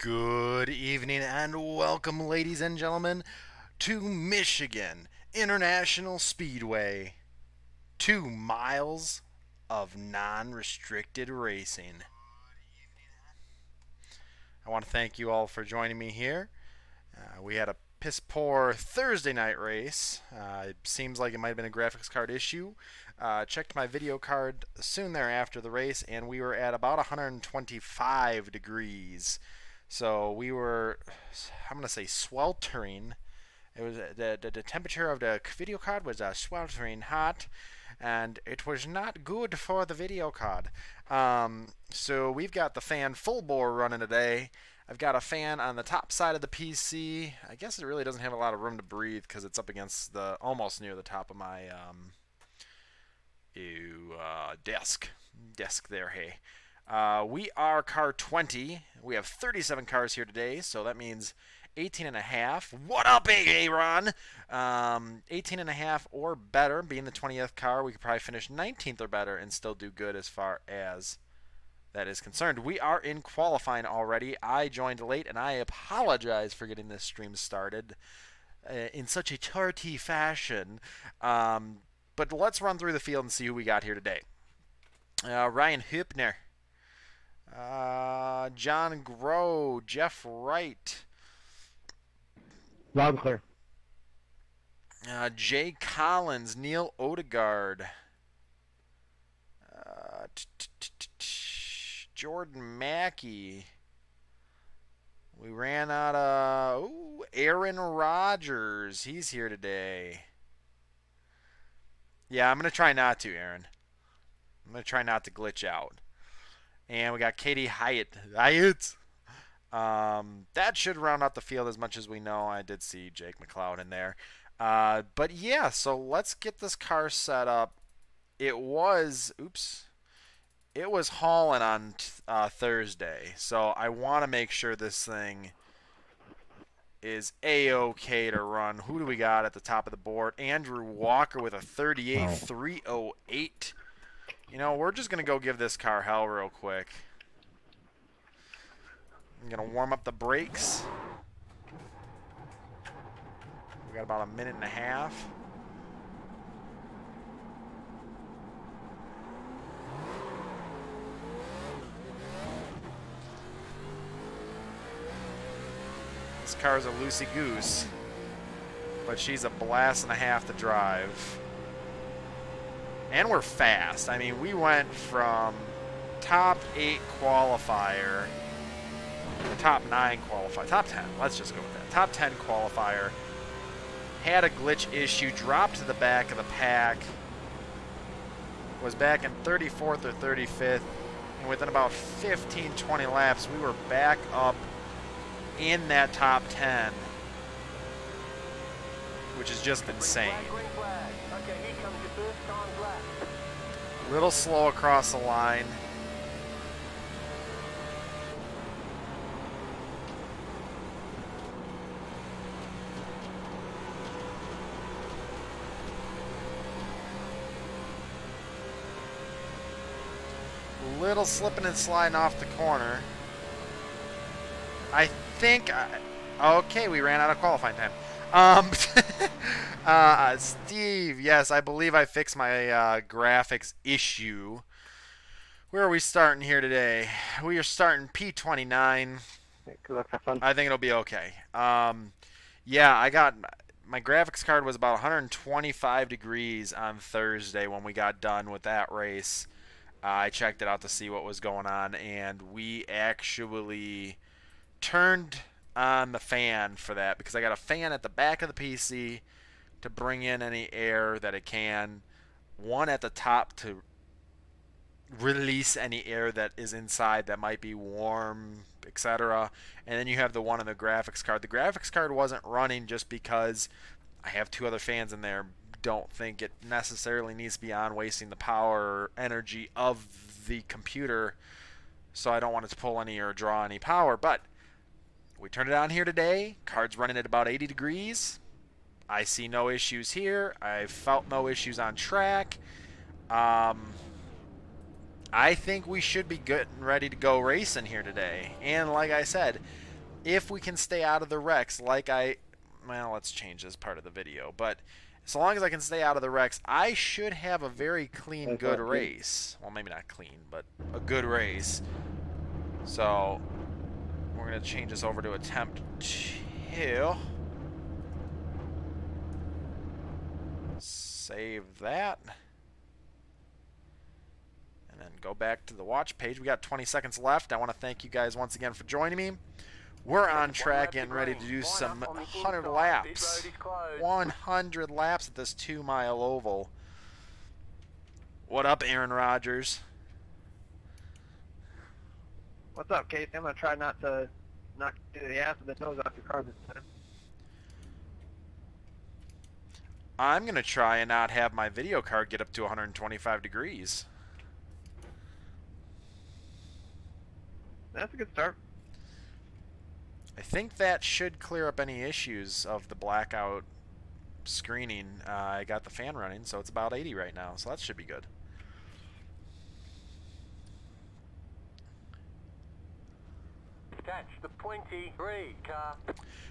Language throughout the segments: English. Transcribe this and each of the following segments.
Good evening and welcome, ladies and gentlemen, to Michigan International Speedway. 2 miles of non-restricted racing. I want to thank you all for joining me here. We had a piss poor Thursday night race. It seems like it might have been a graphics card issue. Checked my video card soon thereafter the race, and we were at about 125 degrees. So we were, I'm going to say, sweltering. It was the temperature of the video card was sweltering hot, and it was not good for the video card. So we've got the fan full bore running today. I've got a fan on the top side of the PC. I guess it really doesn't have a lot of room to breathe because it's up against the almost near the top of my desk there. Hey. We are car 20. We have 37 cars here today, so that means 18 and a half. What up, Aaron? 18 and a half or better, being the 20th car, we could probably finish 19th or better and still do good as far as that is concerned. We are in qualifying already. I joined late, and I apologize for getting this stream started in such a tardy fashion. But let's run through the field and see who we got here today. Ryan Hübner. John Groh, Jeff Wright, Loud and clear. Jay Collins, Neil Odegaard, Jordan Mackey. We ran out of Aaron Rodgers. He's here today. Yeah, I'm going to try not to, Aaron. I'm going to try not to glitch out. And we got Katie Hyatt. That should round out the field as much as we know. I did see Jake McLeod in there. But yeah, so let's get this car set up. It was hauling on Thursday. So I want to make sure this thing is A-OK to run. Who do we got at the top of the board? Andrew Walker with a 38.308. You know, we're just going to go give this car hell real quick. I'm going to warm up the brakes. We got about a minute and a half. This car's a loosey-goose, but she's a blast and a half to drive. And we're fast. I mean, we went from top 8 qualifier, the top 9 qualifier, top 10, let's just go with that. Top 10 qualifier, had a glitch issue, dropped to the back of the pack, was back in 34th or 35th, and within about 15-20 laps, we were back up in that top 10, which is just insane. Little slow across the line. Little slipping and sliding off the corner. I think okay, we ran out of qualifying time. Steve, yes, I believe I fixed my graphics issue. Where are we starting here today? We are starting P29. Good luck, have fun. I think it'll be okay. Yeah, I got my graphics card was about 125 degrees on Thursday when we got done with that race. I checked it out to see what was going on, and we actually turned on the fan for that because I got a fan at the back of the PC to bring in any air that it can, one at the top to release any air that is inside that might be warm, etc. And then you have the one on the graphics card. The graphics card wasn't running just because I have 2 other fans in there. Don't think it necessarily needs to be on, wasting the power or energy of the computer, so I don't want it to pull any or draw any power. But we turned it on here today. Card's running at about 80 degrees. I see no issues here. I felt no issues on track. I think we should be good and ready to go racing here today. And like I said, if we can stay out of the wrecks, well, let's change this part of the video, but so long as I can stay out of the wrecks, I should have a very clean, good race. Well, maybe not clean, but a good race. So we're going to change this over to attempt 2. Save that. And then go back to the watch page. We got 20 seconds left. I want to thank you guys once again for joining me. We're on track, getting ready to do some 100 laps. 100 laps at this 2-mile oval. What up, Aaron Rodgers? What's up, Casey? I'm going to try not to knock the ass of the nose off your car this time. I'm going to try and not have my video card get up to 125 degrees. That's a good start. I think that should clear up any issues of the blackout screening. I got the fan running, so it's about 80 right now, so that should be good. Catch the 23 car.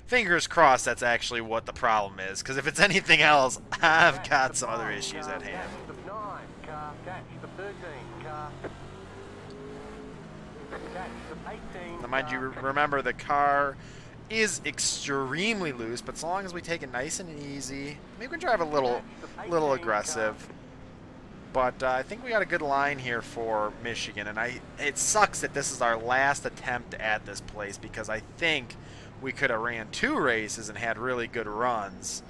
Fingers crossed that's actually what the problem is, because if it's anything else, I've got some other issues at hand. Catch the 9 car. Catch the 13 car. Catch the 18 Now, mind you, remember the car is extremely loose, but so long as we take it nice and easy, maybe we can drive a little aggressive. But I think we got a good line here for Michigan, and it sucks that this is our last attempt at this place, because I think we could have ran 2 races and had really good runs.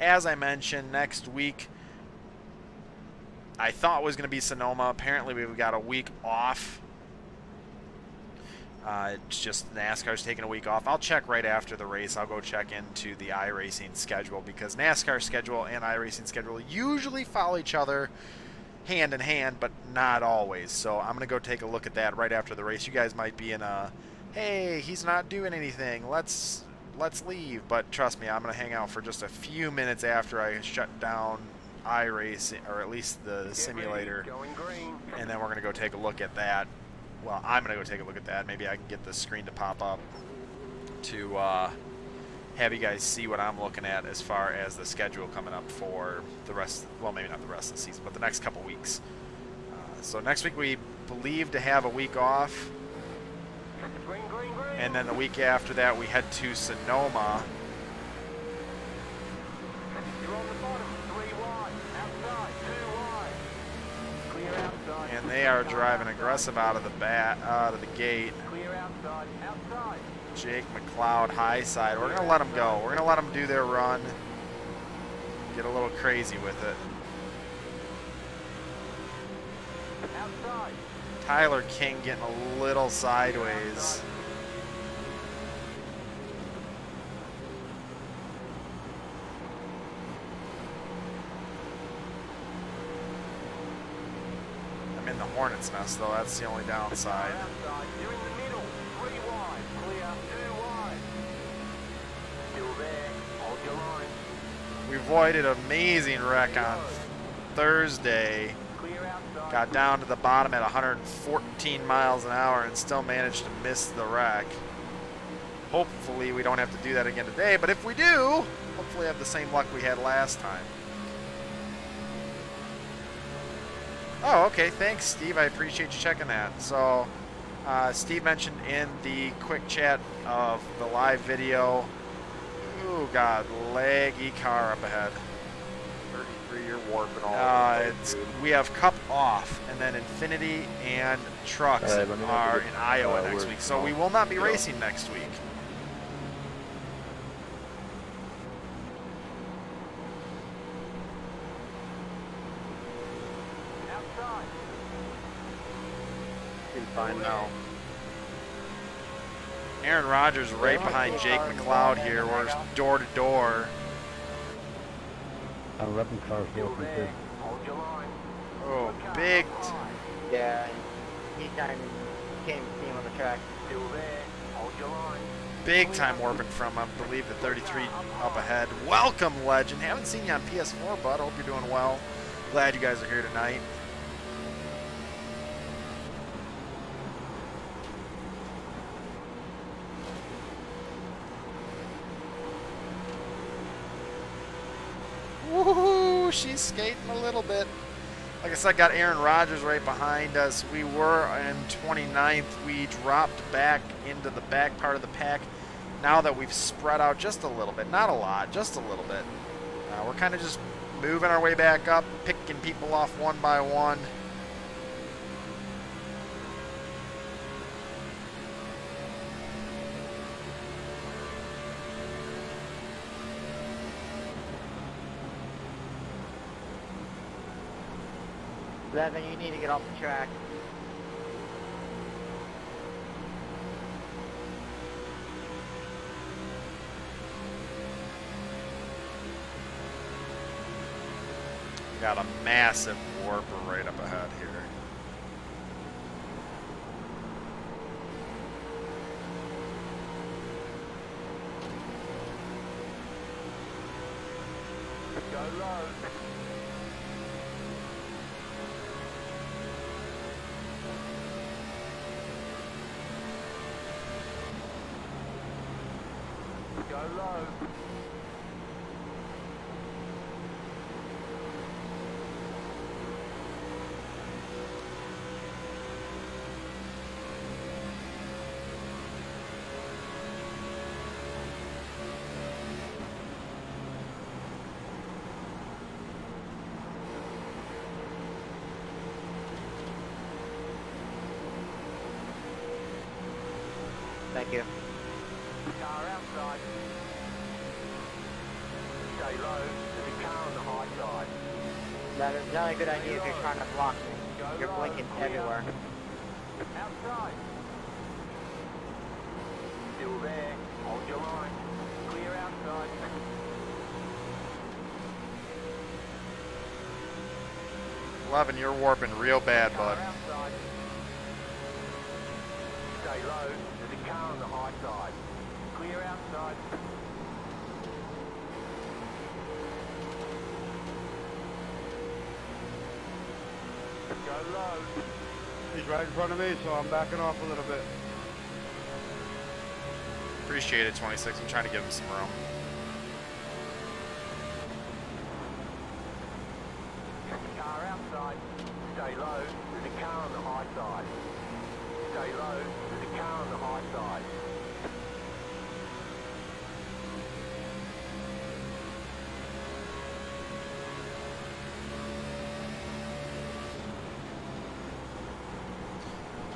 As I mentioned, next week I thought was going to be Sonoma. Apparently we've got a week off. It's just NASCAR's taking a week off. I'll check right after the race. I'll go check into the iRacing schedule, because NASCAR schedule and iRacing schedule usually follow each other hand in hand, but not always. So I'm going to go take a look at that right after the race. You guys might be in a, hey, he's not doing anything, let's leave. But trust me, I'm going to hang out for just a few minutes after I shut down iRacing, or at least the simulator, and then we're going to go take a look at that. Well, I'm going to go take a look at that. Maybe I can get the screen to pop up to have you guys see what I'm looking at as far as the schedule coming up for the rest, well, maybe not the rest of the season, but the next couple weeks. So next week we believe to have a week off, and then the week after that we head to Sonoma. And they are driving aggressive out of the gate. Jake McLeod, high side. We're gonna let them go. We're gonna let them do their run. Get a little crazy with it. Tyler King getting a little sideways. I'm in the hornet's nest though, that's the only downside. You're in the middle, 3 wide, clear, 2 wide. Still there, hold your line. We avoided an amazing wreck on Thursday. Clear outside. Got down to the bottom at 114 miles an hour and still managed to miss the wreck. Hopefully we don't have to do that again today, but if we do, hopefully have the same luck we had last time. Oh, okay. Thanks, Steve. I appreciate you checking that. So, Steve mentioned in the quick chat of the live video, ooh, God, laggy car up ahead. 33, you're warping all we have Cup off, and then Infinity and Trucks are in Iowa next week. So we will not be racing next week. Fine now. Aaron Rodgers right behind Jake McLeod here. We're door to door. I'm repping cars Still there, hold your line. Oh, big. Yeah, he came see him on the track. Still there, hold your line. Big time warping from, I believe, the 33 up ahead. Welcome, Legend. Haven't seen you on PS4, bud. Hope you're doing well. Glad you guys are here tonight. Ooh, she's skating a little bit. Like I said, got Aaron Rodgers right behind us. We were in 29th. We dropped back into the back part of the pack. Now that we've spread out just a little bit, not a lot, just a little bit. We're kind of just moving our way back up, picking people off one by one. Levin, you need to get off the track. Got a massive warper right up ahead here. Go low. Go low. Thank you. Car outside. Stay low. There's a car on the high side. Levin, it's not a good idea if you're trying to block me. You're blinking everywhere. Outside. Still there. Hold your line. Clear outside. Levin, you're warping real bad, Car bud. outside. Stay low. There's a car on the high side. Clear outside. Go low. He's right in front of me, so I'm backing off a little bit. Appreciate it, 26. I'm trying to give him some room. Car outside. Stay low. There's a car on the high side. Stay low. There's a car on the high side.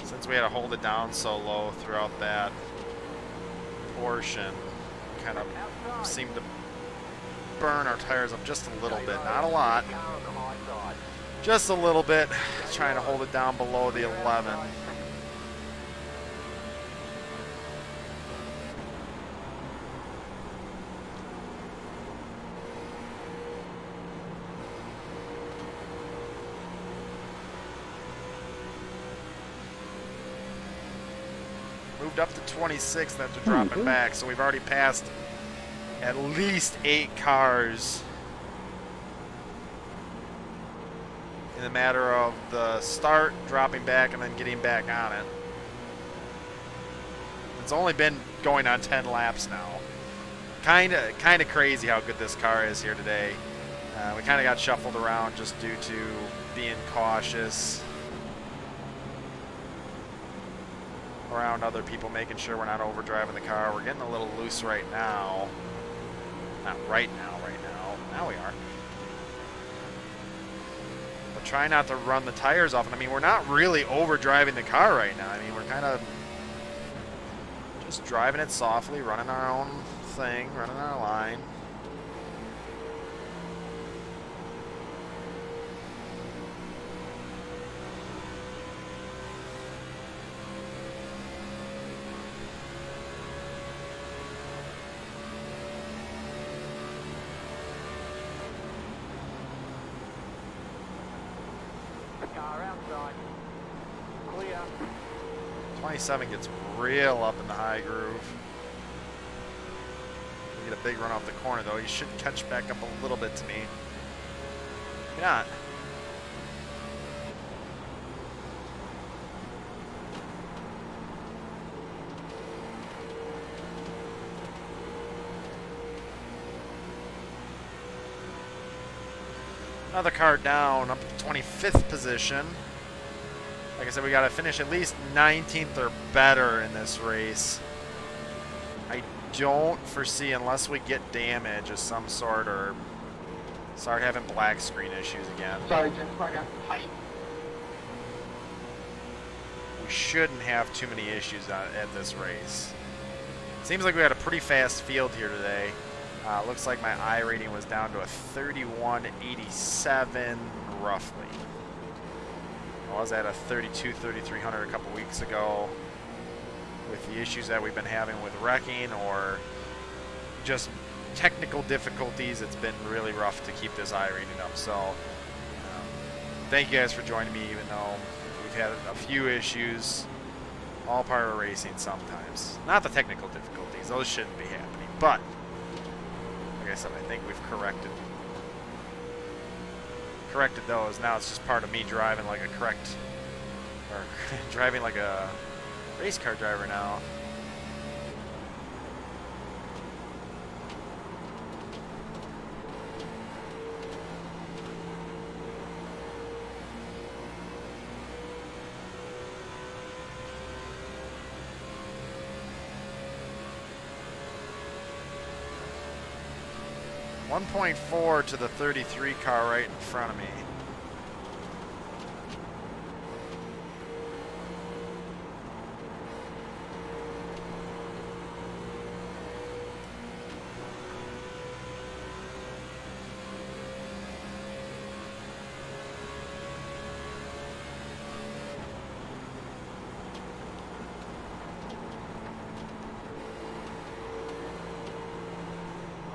Since we had to hold it down so low throughout that portion, we kind of seemed to burn our tires up just a little bit. Not a lot, Car on the high side. just a little bit. Trying to hold it down below the 11. Moved up to 26th after dropping back, so we've already passed at least 8 cars in the matter of the start, dropping back, and then getting back on it. It's only been going on 10 laps now. Kind of crazy how good this car is here today. We kind of got shuffled around just due to being cautious around other people, making sure we're not overdriving the car. We're getting a little loose right now. Not right now, Now we are. But try not to run the tires off. And I mean, we're not really overdriving the car right now. I mean, we're kind of just driving it softly, running our own thing, running our line. Car outside. Clear. 27 gets real up in the high groove. We get a big run off the corner, though. He should catch back up a little bit to me. Maybe not. Another car down, up to 25th position. Like I said, we got to finish at least 19th or better in this race. I don't foresee, unless we get damage of some sort or start having black screen issues again. Sorry, just right up tight. We shouldn't have too many issues at this race. Seems like we had a pretty fast field here today. Looks like my I rating was down to a 3187 roughly. I was at a 3300 a couple weeks ago. With the issues that we've been having with wrecking or just technical difficulties, it's been really rough to keep this I rating up. So thank you guys for joining me, even though we've had a few issues. All part of racing sometimes. Not the technical difficulties, those shouldn't be happening, but like I said, I think we've corrected those. Now it's just part of me driving like a driving like a race car driver now. .4 to the 33 car right in front of me.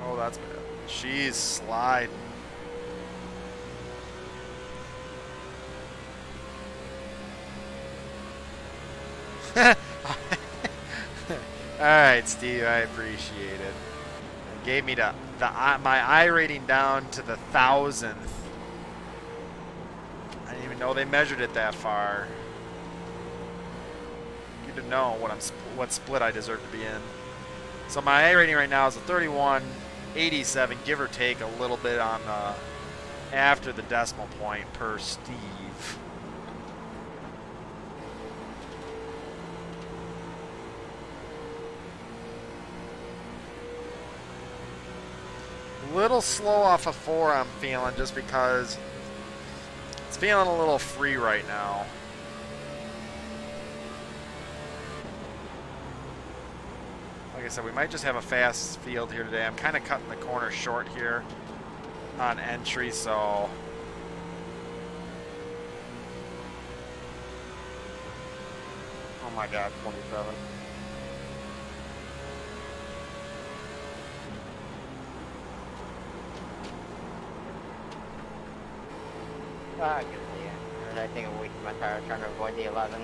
Oh, that's bad. She's sliding. Alright, Steve, I appreciate it. It gave me my I rating down to the 1000th. I didn't even know they measured it that far. Good to know what split I deserve to be in. So my A rating right now is a 3187, give or take a little bit on after the decimal point per Steve. Little slow off of 4 I'm feeling, just because it's feeling a little free right now. Like I said, we might just have a fast field here today. I'm kind of cutting the corner short here on entry, so Oh my god, 27. Ah, good idea. And I think I'm wasting my tire trying to avoid the 11.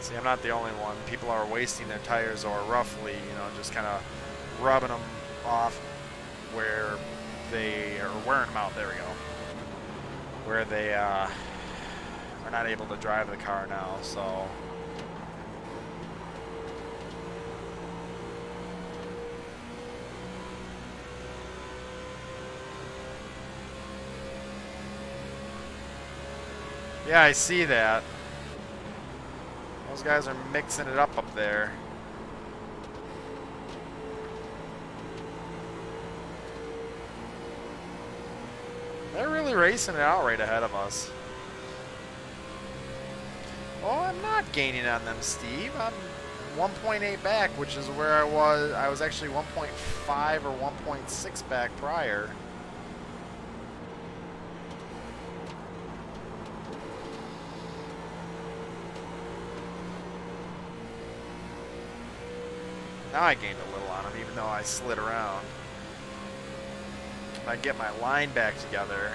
see, I'm not the only one. People are wasting their tires, or roughly, just kind of rubbing them off where they are wearing them out. There we go. Where they are not able to drive the car now, so. Yeah, I see that. Those guys are mixing it up there. They're really racing it out right ahead of us. Oh, I'm not gaining on them, Steve. I'm 1.8 back, which is where I was. I was actually 1.5 or 1.6 back prior. Now I gained a little on him, even though I slid around. If I get my line back together.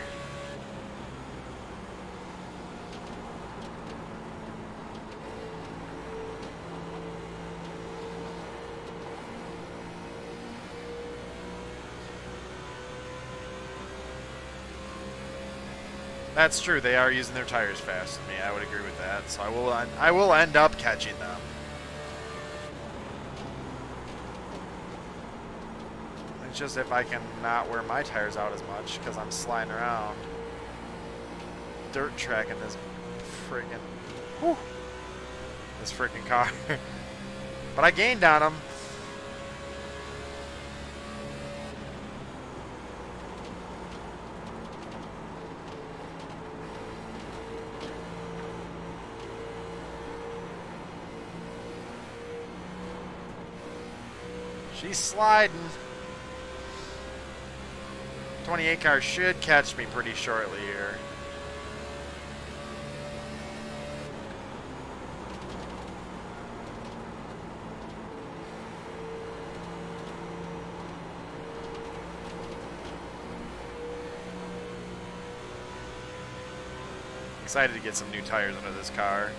That's true. They are using their tires faster than me. I would agree with that. So I will end up catching them. just if I can not wear my tires out as much because I'm sliding around dirt track in this freaking car. But I gained on him. She's sliding. 28 car should catch me pretty shortly here. Excited to get some new tires under this car.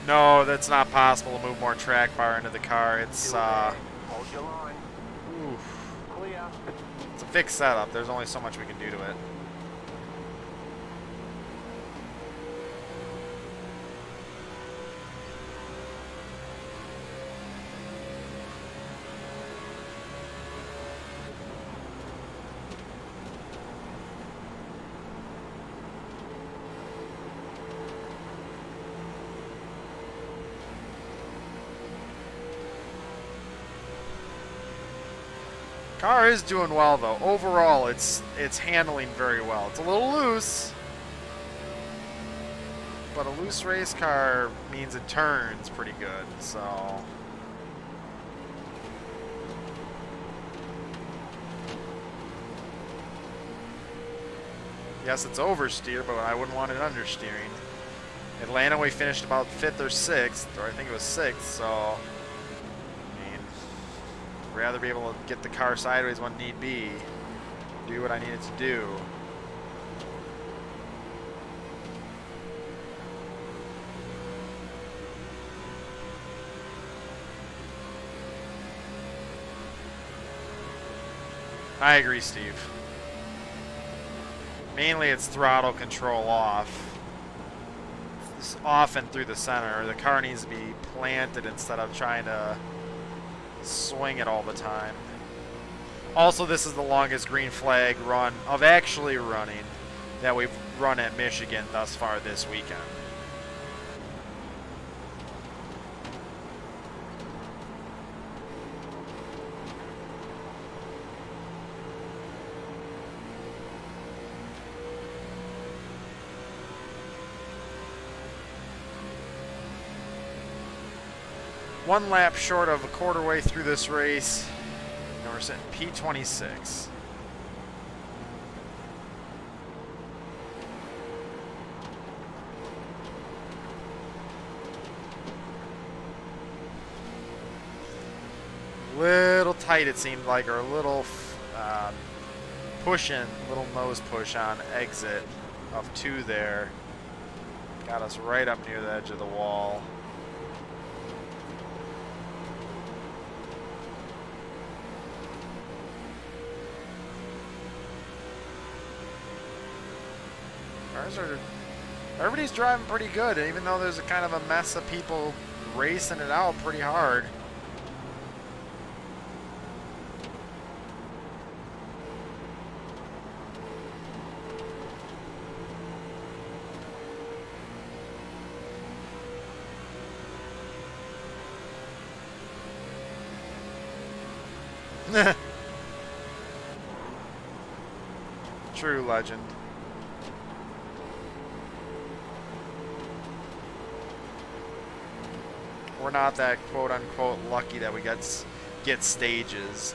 No, that's not possible to move more track bar into the car. It's Hold your line. oof. Clear. It's a fixed setup. There's only so much we can do to it. Car is doing well though. Overall, it's handling very well. It's a little loose, but a loose race car means it turns pretty good. So yes, it's oversteer, but I wouldn't want it understeering. Atlanta, we finished about 5th or 6th, or I think it was 6th. So rather be able to get the car sideways when need be, do what I needed to do. I agree, Steve. Mainly it's throttle control off. It's off and through the center. The car needs to be planted instead of trying to swing it all the time. Also, this is the longest green flag run of actually running that we've run at Michigan thus far this weekend. One lap short of a quarter way through this race, and we're sitting P26. Little tight it seemed like, or a little little nose push on exit of 2 there. Got us right up near the edge of the wall. Everybody's driving pretty good, even though there's a kind of a mess of people racing it out pretty hard. True legend. We're not that quote-unquote lucky that we get stages.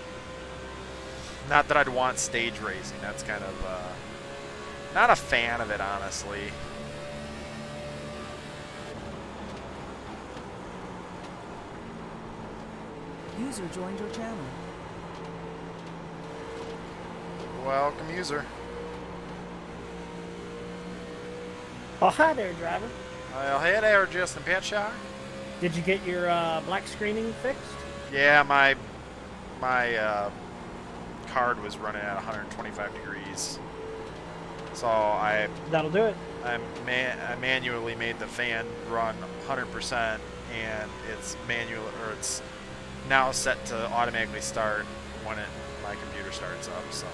Not that I'd want stage racing. That's kind of not a fan of it, honestly. User joined your channel. Welcome, user. Oh, hi there, driver. Well, hey there, Justin Patshaw. Did you get your black screening fixed? Yeah, my card was running at 125 degrees, so That'll do it. I manually made the fan run 100%, and it's now set to automatically start when my computer starts up. So,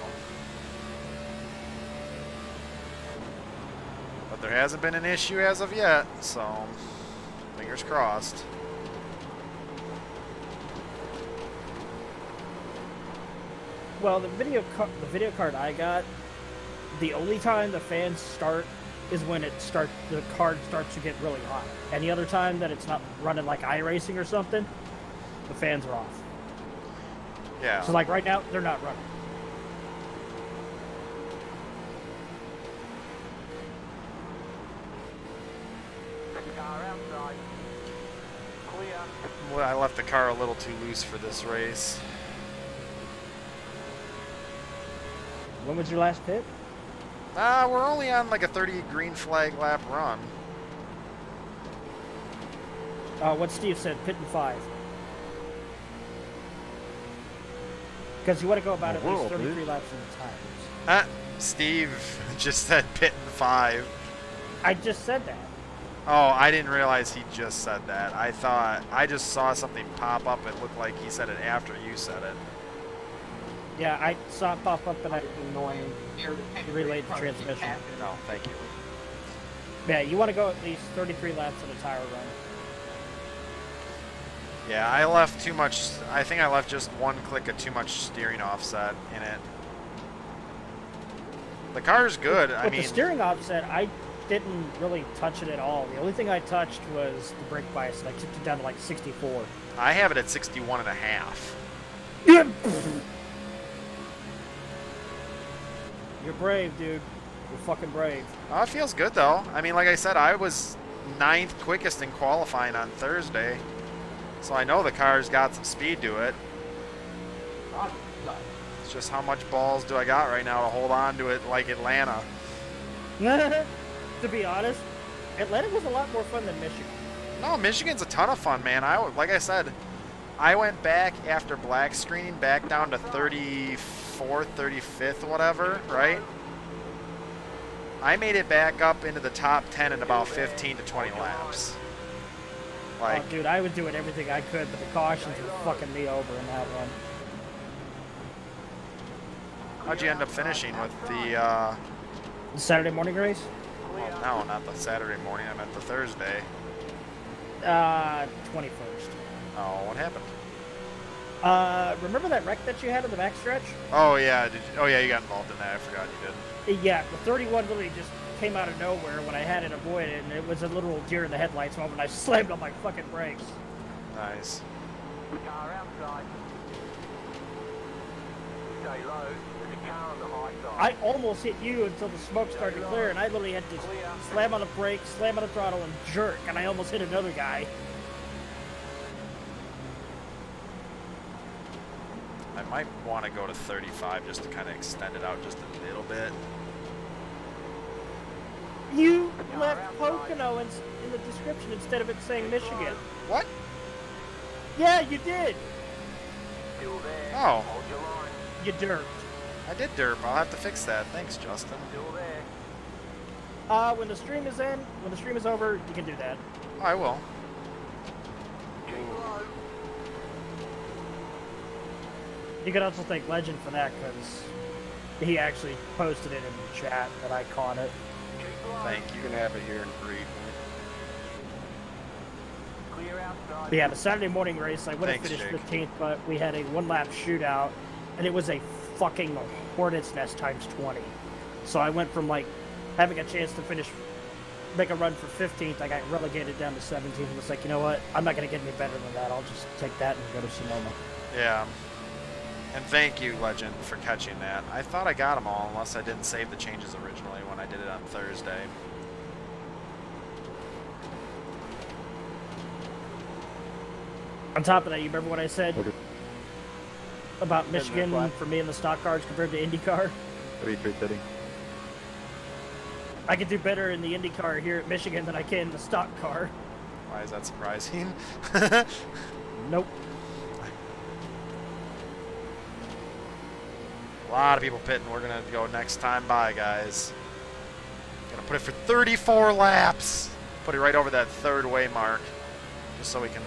but there hasn't been an issue as of yet, so fingers crossed. Well, the video card I got, the only time the fans start is when the card starts to get really hot. Any other time that it's not running like iRacing or something, the fans are off. Yeah. So like right now, they're not running. Car outside. Clear. Well, I left the car a little too loose for this race. When was your last pit? We're only on like a 30 green flag lap run. What Steve said, pit in 5. Because you want to go about at least 33 laps in the tires. Steve just said pit in 5. I just said that. Oh, I didn't realize he just said that. I just saw something pop up. It looked like he said it after you said it. Yeah, I saw it pop up and I relayed the transmission. No, thank you. Yeah, you want to go at least 33 laps in a tire run. Yeah, I left too much. I think I left just one click of too much steering offset in it. The car's good. I mean, the steering offset, I didn't really touch it at all. The only thing I touched was the brake bias, and I took it down to like 64. I have it at 61 and a half. You're brave, dude. You're fucking brave. Oh, it feels good though. I mean, like I said, I was 9th quickest in qualifying on Thursday, so I know the car's got some speed to it. It's just how much balls do I got right now to hold on to it like Atlanta. To be honest, Atlanta was a lot more fun than Michigan. No, Michigan's a ton of fun, man. Like I said, I went back after black screening back down to 34th, 35th, whatever, right? I made it back up into the top 10 in about 15 to 20 laps. Like, oh, dude, I was doing everything I could, but the cautions were fucking me over in that one. how'd you end up finishing with the, Saturday morning race? well, no, not the Saturday morning. I meant the Thursday. 21st. Oh, what happened? Remember that wreck that you had in the backstretch? Oh, yeah. Oh, yeah, you got involved in that. I forgot you did. Yeah, the 31 literally just came out of nowhere when I had it avoided, and it was a literal deer in the headlights moment. I slammed on my fucking brakes. Nice. Car outside. Stay low. There's a car on the high side. I almost hit you until the smoke started to clear, and I literally had to slam on the brake, slam on the throttle, and jerk, and I almost hit another guy. I might want to go to 35 just to kind of extend it out just a little bit. You left Pocono in the description instead of it saying Michigan. What? Yeah, you did. Still there. Oh. Hold your line. You derped. I did derp. I'll have to fix that. Thanks, Justin. Still there. When the stream is over, you can do that. Oh, I will. Keep low. You could also thank Legend for that, because he actually posted it in the chat that I caught it. Keep low. Thank you. You can have it here in free. Clear outside. But yeah, the Saturday morning race, I would have Thanks, finished Jake. 15th, but we had a one-lap shootout, and it was a fucking hornet's nest times 20. So I went from, like, having a chance to make a run for 15th, I got relegated down to 17th, and was like, you know what, I'm not going to get any better than that, I'll just take that and go to Sonoma. Yeah. And thank you, Legend, for catching that. I thought I got them all, unless I didn't save the changes originally when I did it on Thursday. On top of that, you remember what I said about Michigan for me in the stock cars compared to IndyCar? 33 sitting. I could do better in the Indy car here at Michigan than I can in the stock car. Why is that surprising? Nope. A lot of people pitting. We're gonna go next time by, guys. Gonna put it for 34 laps. Put it right over that third way mark, just so we can.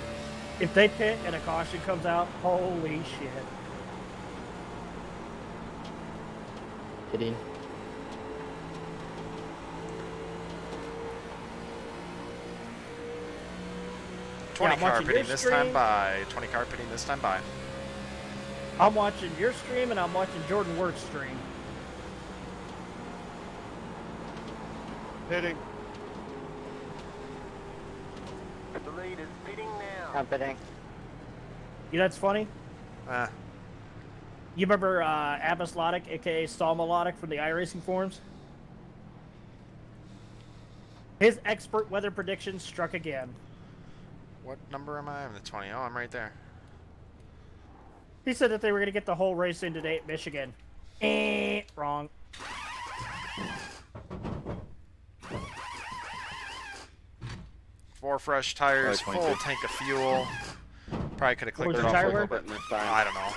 If they pit and a caution comes out, holy shit. Hitting. Twenty I'm car watching pitting your this stream. time by. 20 car pitting this time by. I'm watching your stream and I'm watching Jordan Wirt's stream. Hitting. The lead is pitting now. I'm pitting. You know that's funny? Eh. You remember Abbas Lodick, aka Sonoma Raceway from the iRacing forums? His expert weather predictions struck again. What number am I? I'm the 20. Oh, I'm right there. He said that they were going to get the whole race in today at Michigan. Wrong. Four fresh tires, Probably full 22. tank of fuel. Probably could have clicked was it the off tire a little wear? bit. I don't know.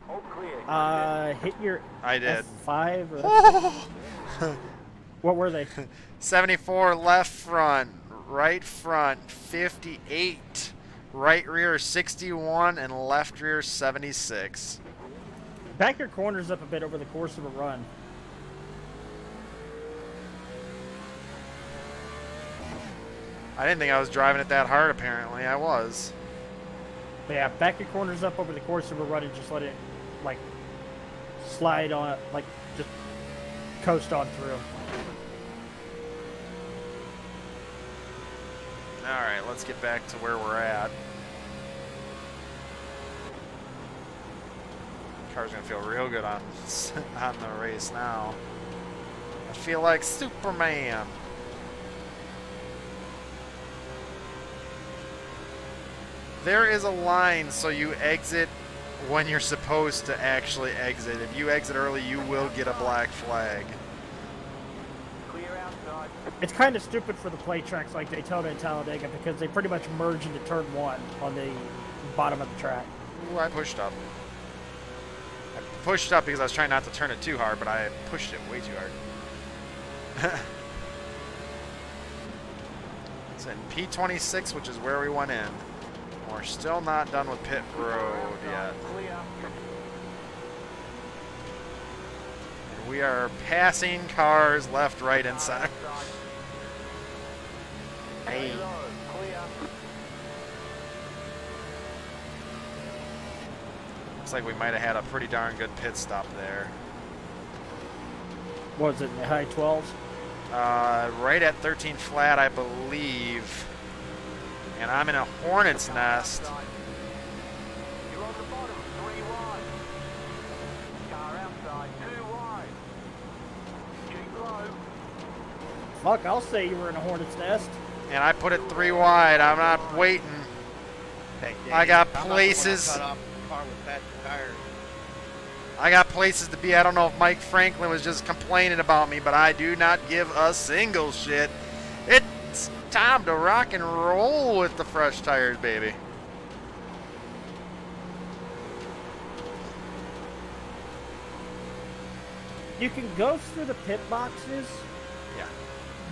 All clear. Hit your I did. F5 or what were they? 74 left front, right front 58, right rear 61, and left rear 76. Back your corners up a bit over the course of a run. I didn't think I was driving it that hard. Apparently, I was. But yeah, back your corners up over the course of a run and just let it, like, slide on, like, just coast on through. All right, let's get back to where we're at. Car's gonna feel real good on on the race now. I feel like Superman. There is a line, so you exit when you're supposed to actually exit. If you exit early, you will get a black flag. Clear outside. It's kind of stupid for the play tracks like Daytona and Talladega because they pretty much merge into turn one on the bottom of the track. Ooh, I pushed up. I pushed up because I was trying not to turn it too hard, but I pushed it way too hard. It's in P26, which is where we went in. We're still not done with pit road yet. Clear. And we are passing cars left, right, and center. Outside. Hey. Low. Clear. Looks like we might have had a pretty darn good pit stop there. What was it, in the high 12s? Right at 13 flat, I believe. And I'm in a hornet's nest. Outside. You're on the bottom. 3 wide. Car outside. 2 wide. Keep low. Fuck, I'll say you were in a hornet's nest. And I put it 3 wide. I'm not waiting. I got places. I got places to be. I don't know if Mike Franklin was just complaining about me, but I do not give a single shit. It's time to rock and roll with the fresh tires, baby. You can go through the pit boxes, Yeah.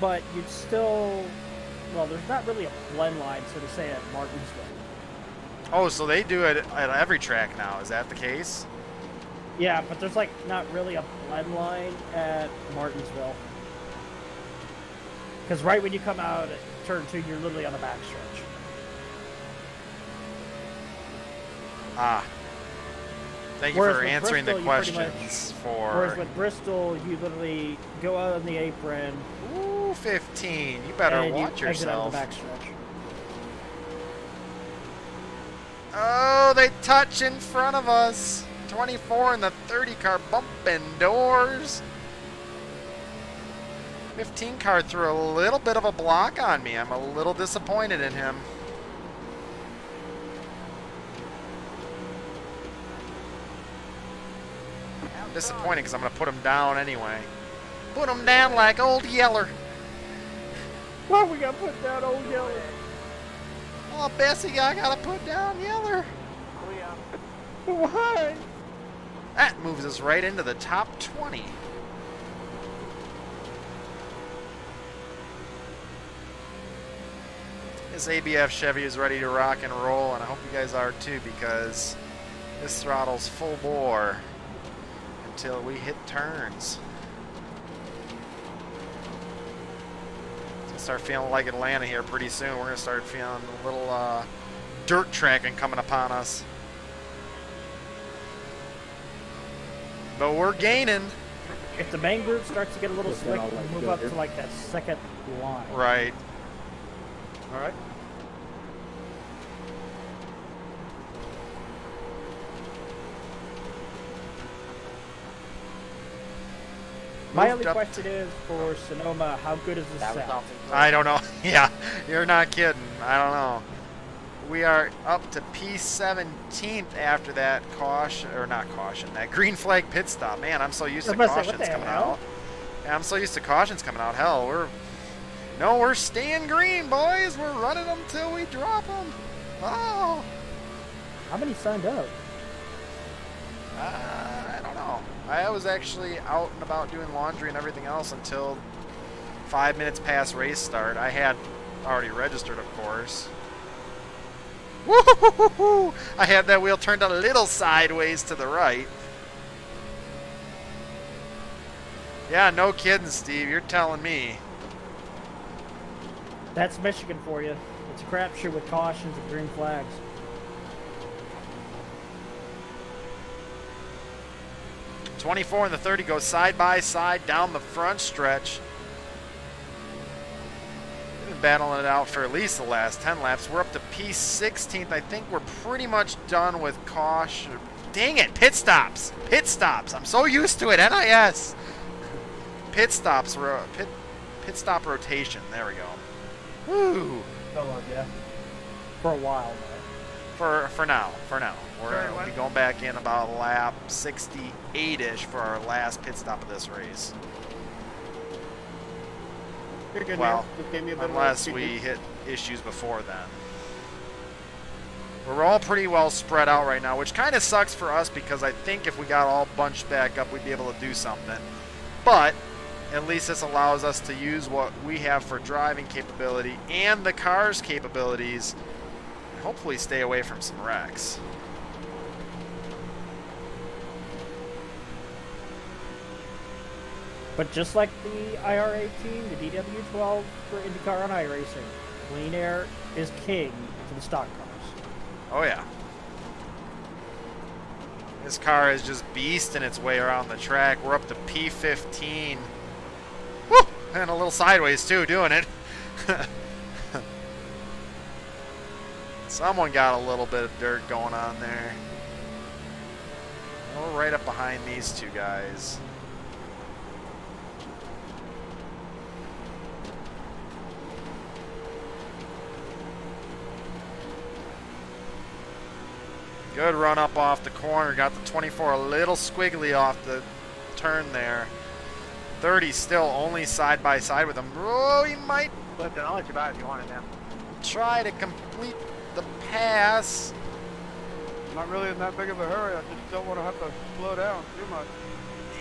but you'd still, well, there's not really a blend line, so to say, at Martinsville. Oh, so they do it at every track now. Is that the case? Yeah, but there's like not really a blend line at Martinsville. Because right when you come out at turn 2, you're literally on the backstretch. Ah. Thank you Whereas for with answering the Bristol, you pretty much- questions. Whereas For with Bristol, you literally go out on the apron ooh, 15. You better and watch you exit out of yourself. the backstretch. Oh, they touch in front of us. 24 in the 30 car bumping doors. 15 car threw a little bit of a block on me. I'm a little disappointed in him. I'm disappointed because I'm going to put him down anyway. Put him down like Old Yeller. Why we got put down Old Yeller? Oh, Bessie, I gotta put down Yeller. Clear. Why? That moves us right into the top 20. This ABF Chevy is ready to rock and roll, and I hope you guys are too, because this throttle's full bore until we hit turns. It's gonna start feeling like Atlanta here pretty soon. We're gonna start feeling a little dirt tracking coming upon us. But we're gaining. If the main group starts to get a little slick, we'll move up to like that second line. Right. All right. My Moved only up question is for Sonoma, how good is this That was set? awesome. I don't know. Yeah, you're not kidding. I don't know. We are up to P17th after that caution, or not caution, that green flag pit stop. Man, I'm so used to I was about to say, cautions what the coming hell? out. Yeah, I'm so used to cautions coming out. Hell, we're staying green, boys. We're running them till we drop them. Oh. How many signed up? I don't know. I was actually out and about doing laundry and everything else until 5 minutes past race start. I had already registered, of course. Woo-hoo-hoo-hoo-hoo! I had that wheel turned a little sideways to the right. Yeah, no kidding, Steve. You're telling me. That's Michigan for you. It's a crapshoot with cautions and green flags. '24 and the 30 go side by side down the front stretch. We've been battling it out for at least the last 10 laps. We're up to P16th. I think we're pretty much done with caution. Dang it, pit stops. Pit stops. I'm so used to it. NIS. Pit stops. Pit stop rotation. There we go. Woo. Yeah. For a while, though. For now. We'll be going back in about lap 68-ish for our last pit stop of this race. You're good, Well, man. Just gave me a bit of unless a we hit issues before then. We're all pretty well spread out right now, which kind of sucks for us because I think if we got all bunched back up, we'd be able to do something. But at least this allows us to use what we have for driving capability and the car's capabilities, and hopefully stay away from some wrecks. But just like the IRA team, the DW12 for IndyCar on iRacing, clean air is king for the stock cars. Oh yeah. This car is just beasting its way around the track. We're up to P15. Woo! And a little sideways too, doing it. Someone got a little bit of dirt going on there. We're right up behind these two guys. Good run up off the corner. Got the 24 a little squiggly off the turn there. 30 still only side by side with him. Oh, he might Listen, I'll let you buy it if you want it now. try to complete the pass. I'm not really in that big of a hurry. I just don't want to have to slow down too much.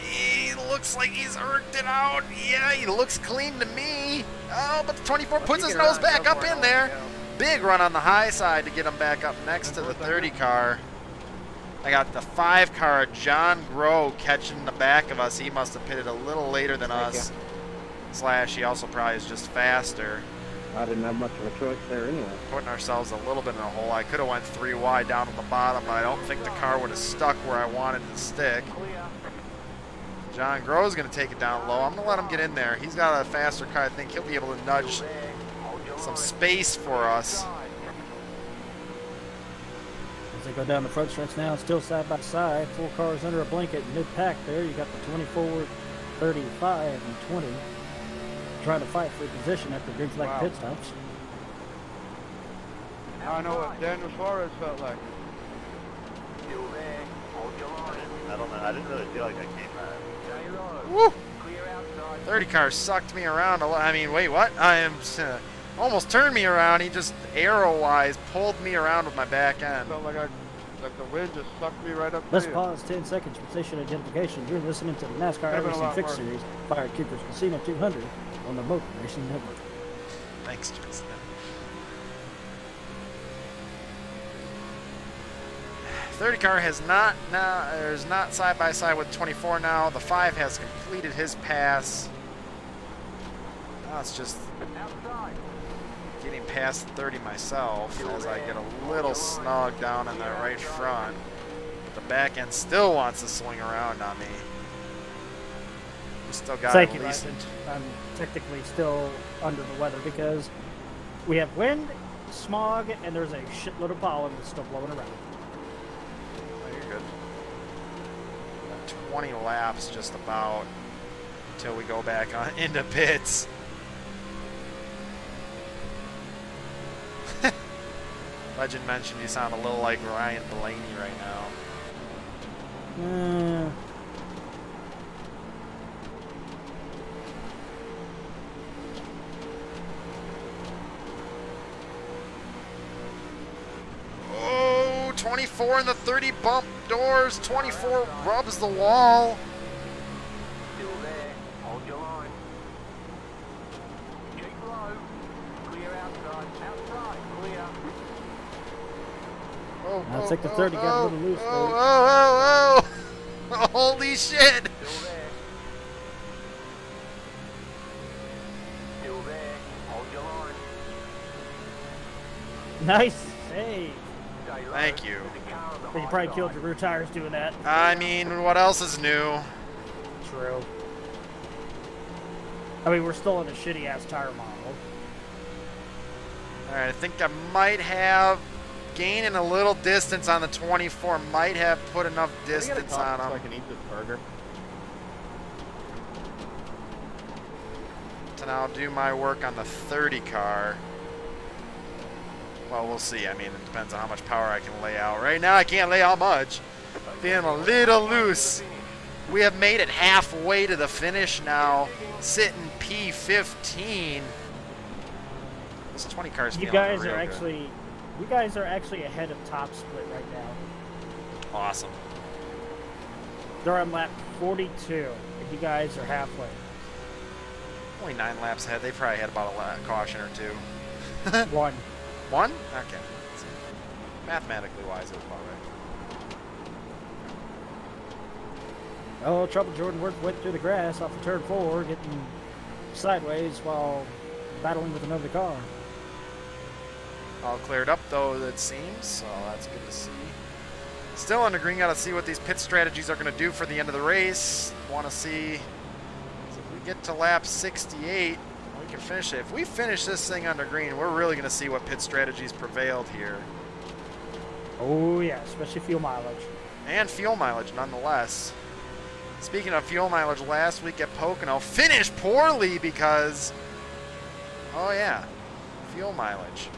He looks like he's irked it out. Yeah, he looks clean to me. Oh, but the 24 puts his nose back up in there. Big run on the high side to get him back up next to the 30 car. I got the 5 car, John Groh, catching the back of us. He must have pitted a little later than us. Slash, he also probably is just faster. I didn't have much of a choice there anyway. Putting ourselves a little bit in a hole. I could have went 3 wide down at the bottom, but I don't think the car would have stuck where I wanted it to stick. John Groh's going to take it down low. I'm going to let him get in there. He's got a faster car. I think he'll be able to nudge some space for us. As they go down the front stretch now, still side by side. 4 cars under a blanket, mid-pack there. You got the 24, 35, and 20 trying to fight for position after green flag pit stops. Now I know what Daniel Suarez felt like. Still there. Hold your line. I don't know. I didn't really feel like I came out. Stay low. Woo! Clear outside 30 car sucked me around a lot. I mean, wait, what? I am almost turned me around. He just arrow-wise pulled me around with my back end. Felt like the wind just sucked me right up Let's there. pause 10 seconds for station identification. You're listening to the NASCAR Could've been a IRacing lot Fix worse. Series, Fire Keepers Casino 200 on the Motor Racing Network. Thanks, Justin. 30 car has not now. There's not side by side with 24 now. The 5 has completed his pass. Now it's just Outside. getting past the 30 myself as I get a little snug down in that right front. But the back end still wants to swing around on me. We still got Thank at you, least. Ryzen. I'm technically still under the weather because we have wind, smog, and there's a shitload of pollen that's still blowing around. Oh, you're good. Got 20 laps just about until we go back on into pits. Legend mentioned you sound a little like Ryan Blaney right now. Oh, 24 in the 30 bump doors. 24 rubs the wall. Still there. Hold your line. Keep low. Clear outside. Outside. Clear. Oh, I think the 30 got a little loose, oh, holy shit. Still there. Still there. Hold your line. Nice save. Stay low. Thank you. There's a car on the But you high probably side. killed your rear tires doing that. I mean, what else is new? True. I mean, we're still in a shitty-ass tire model. Alright, I think I might have gaining a little distance on the 24. Might have put enough distance on So I him can eat this burger. to now do my work on the 30 car. Well, we'll see. I mean, it depends on how much power I can lay out. Right now, I can't lay out much. Feeling a little loose. We have made it halfway to the finish now, sitting P15. This 20 car is You feeling guys real are good. actually, ahead of top split right now. Awesome. They're on lap 42, and you guys are halfway. Only 9 laps ahead. They probably had about a caution or two. One. One? Okay. So, mathematically wise, it was about right. Oh, Trouble Jordan went through the grass off of turn 4, getting sideways while battling with another car. All cleared up, though, it seems, so that's good to see. Still under green, got to see what these pit strategies are going to do for the end of the race. Want to see so if we get to lap 68, we can finish it. If we finish this thing under green, we're really going to see what pit strategies prevailed here. Oh, yeah, especially fuel mileage. And fuel mileage, nonetheless. Speaking of fuel mileage, last week at Pocono, finished poorly because, oh yeah, fuel mileage.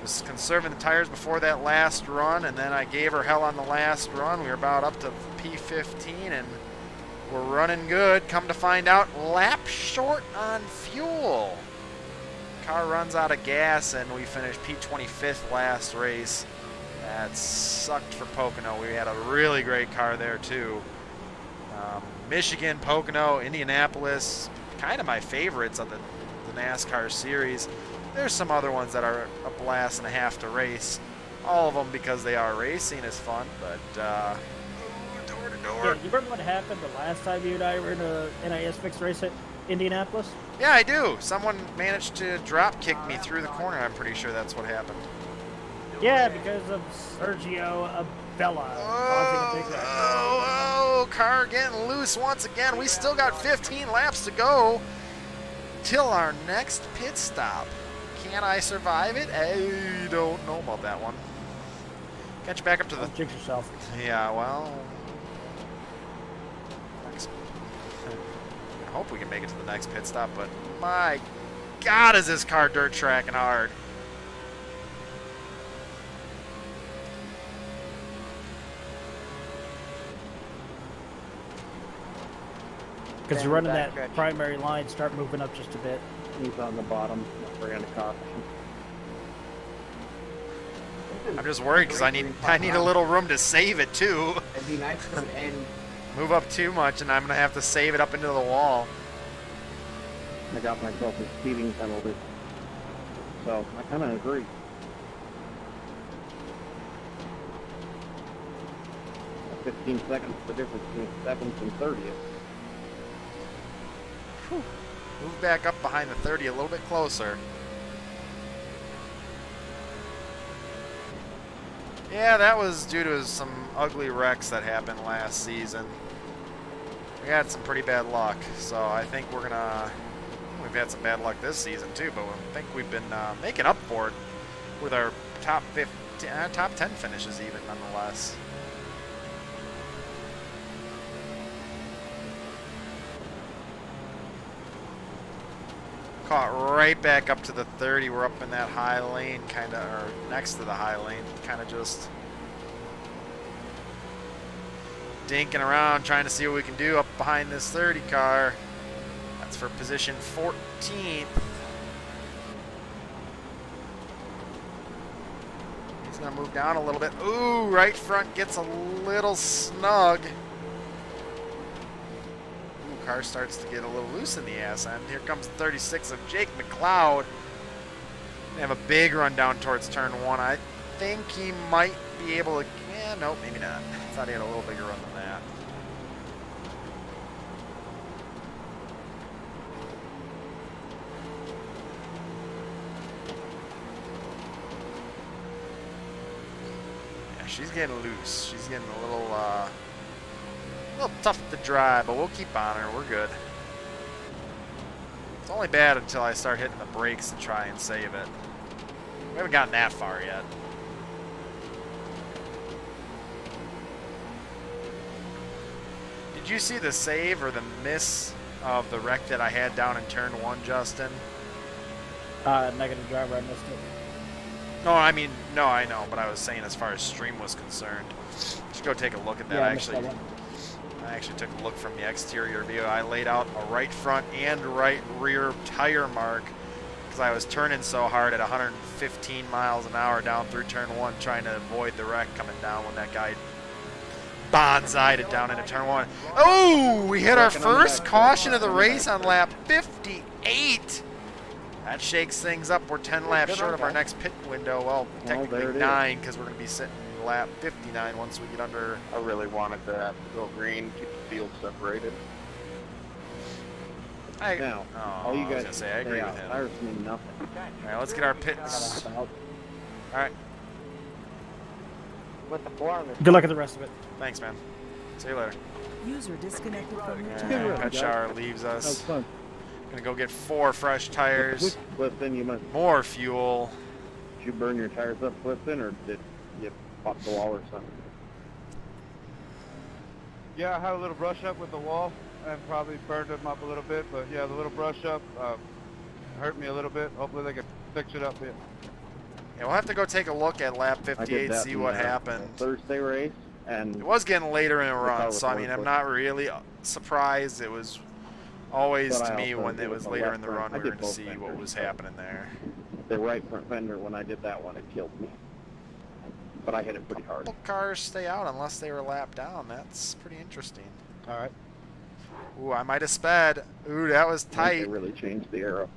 Was conserving the tires before that last run, and then I gave her hell on the last run. We were about up to P15, and we're running good. Come to find out, lap short on fuel. Car runs out of gas, and we finished P25th last race. That sucked for Pocono. We had a really great car there, too. Michigan, Pocono, Indianapolis, kind of my favorites of the NASCAR series. There's some other ones that are a blast and a half to race. All of them, because they are racing, is fun, but door to door. Yeah, you remember what happened the last time you and I were in a NIS mixed race at Indianapolis? Yeah, I do. Someone managed to drop kick me through the corner. I'm pretty sure that's what happened. Yeah, because of Sergio Abella causing a big wreck. Oh, car getting loose once again. We still got 15 laps to go till our next pit stop. Can I survive it? I don't know about that one. Got you back up to the... Don't jinx yourself. Yeah, well... I hope we can make it to the next pit stop, but my God, is this car dirt tracking hard. Because you're running that primary line, start moving up just a bit. He's on the bottom. We're going to caution. I'm just worried because I need a little room to save it too. It'd be nice to end. Move up too much, and I'm gonna have to save it up into the wall. I got myself a speeding penalty. So I kind of agree. At 15 seconds, the difference between 7th and 30th. Whew. Move back up behind the 30 a little bit closer. Yeah, that was due to some ugly wrecks that happened last season. We had some pretty bad luck, so I think we're gonna... We've had some bad luck this season too, but I think we've been making up for it with our top 10 finishes even, nonetheless. Caught right back up to the 30. We're up in that high lane, kind of, or next to the high lane, kind of just dinking around, trying to see what we can do up behind this 30 car. That's for position 14th. He's gonna move down a little bit. Ooh, right front gets a little snug. Car starts to get a little loose in the ass end. Here comes 36 of Jake McLeod. They have a big run down towards turn 1. I think he might be able to... Yeah, nope, maybe not. I thought he had a little bigger run than that. Yeah, she's getting loose. She's getting a little tough to drive, but we'll keep on her. We're good. It's only bad until I start hitting the brakes to try and save it. We haven't gotten that far yet. Did you see the save or the miss of the wreck that I had down in turn 1, Justin? Negative driver, I missed it. No, I mean, no, I know, but I was saying as far as stream was concerned. You should go take a look at that. Yeah, I actually took a look from the exterior view. I laid out a right front and right rear tire mark because I was turning so hard at 115 miles an hour down through turn 1 trying to avoid the wreck coming down when that guy bonsai'd it down into turn 1. Oh, we hit our first caution of the race on lap 58. That shakes things up. We're 10 laps short of our next pit window. Well, technically 9 because we're going to be sitting lap 59 once we get under. I really wanted to have to go green, keep the field separated. Now, all you guys say, I agree with him. Tires mean nothing. All right, let's get our pits. All right. With the form. Good luck at the rest of it. Thanks, man. See you later. User disconnected from your And channel. pet shower leaves That was us. fun. Gonna go get 4 fresh tires, Clifton, you must. more fuel. Did you burn your tires up, Clifton, or did you pop the wall or something? Yeah, I had a little brush up with the wall and probably burned them up a little bit, but yeah, the little brush up hurt me a little bit. Hopefully they can fix it up here. Yeah, we'll have to go take a look at lap I did 58, that see in what the happened. Thursday race, and It was getting later in a run, was so I mean, I'm not really surprised. It was always But to I me also when did it was the later left in the front. run, I we were did going to both see what fenders, was so- happening there. the right front fender, when I did that one, it killed me. But I hit it pretty hard. Couple cars stay out unless they were lapped down. That's pretty interesting. All right. Ooh, I might have sped. Ooh, that was I think tight. They really changed the arrow.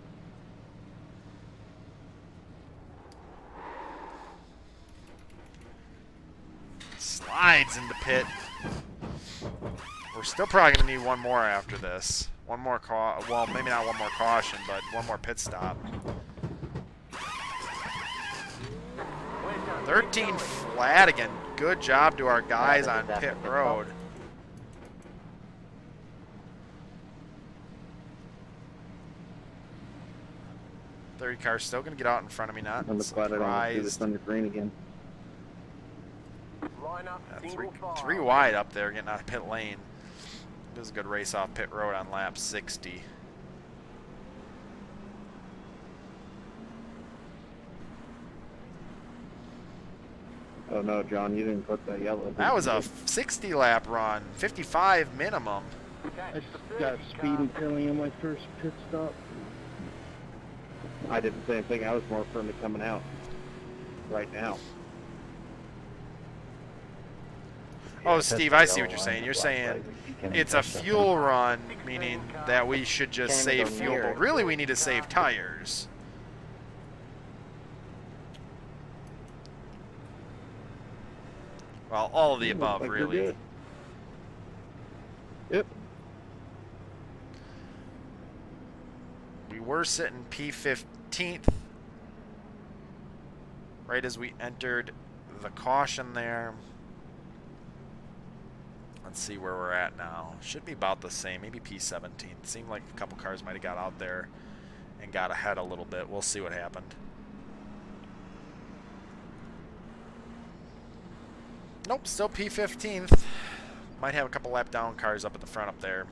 Slides into pit. We're still probably going to need one more after this. One more well, maybe not one more caution, but one more pit stop. 13 flat again. Good job to our guys on pit road. Third car's still going to get out in front of me, not I'm glad I don't have to do this surprised. under green again. Line up, Yeah, single file. three wide up there getting out of pit lane. It was a good race off pit road on lap 60. Oh no, John, you didn't put the yellow. That was a 60 lap run, 55 minimum. I just got speeding penalty on my first pit stop. I did the same thing. I was more firmly coming out right now. Oh, Steve, I see what you're saying. You're saying it's a fuel run, meaning that we should just save fuel, but really we need to save tires. Well, all of the above, Like really. Yep. We were sitting P15th right as we entered the caution there. Let's see where we're at now. Should be about the same, maybe P17. Seemed like a couple cars might have got out there and got ahead a little bit. We'll see what happened. Nope, still P15th. Might have a couple lap down cars up at the front up there.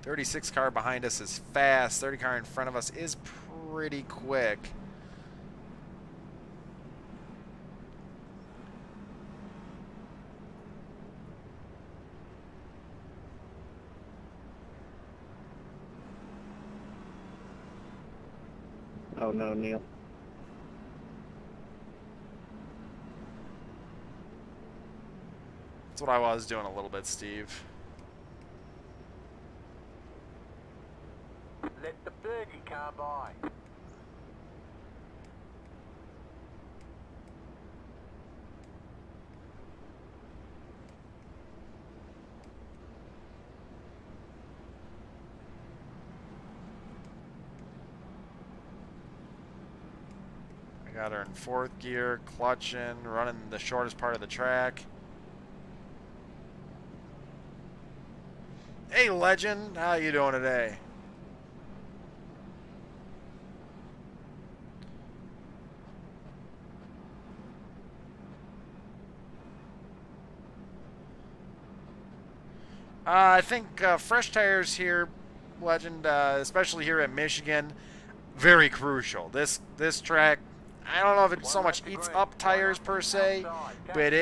.36 car behind us is fast. 30 car in front of us is pretty quick. Oh no, Neil. That's what I was doing a little bit, Steve. Let the birdie car by. I got her in 4th gear, clutching, running the shortest part of the track. Hey, Legend, how you doing today? I think fresh tires here, Legend, especially here at Michigan, very crucial. This track, I don't know if it so much eats up tires per se, but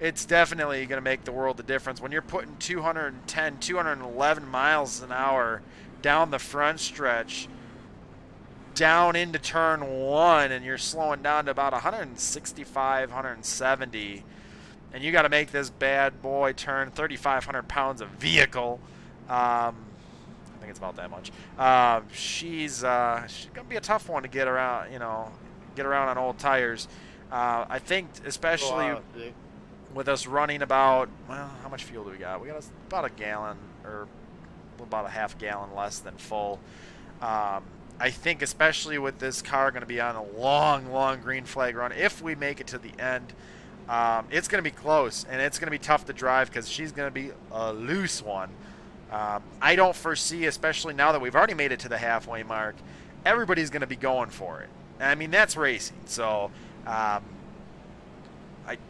it's definitely going to make the world of difference. When you're putting 210, 211 miles an hour down the front stretch, down into turn 1, and you're slowing down to about 165, 170, and you got to make this bad boy turn 3,500 pounds of vehicle. I think it's about that much. She's gonna be a tough one to get around. Get around on old tires. I think especially with us running about, well, how much fuel do we got? We got about a gallon or about a half gallon less than full. I think especially with this car going to be on a long green flag run, if we make it to the end, it's going to be close, and it's going to be tough to drive because she's going to be a loose one. I don't foresee, especially now that we've already made it to the halfway mark, everybody's going to be going for it. I mean, that's racing. So I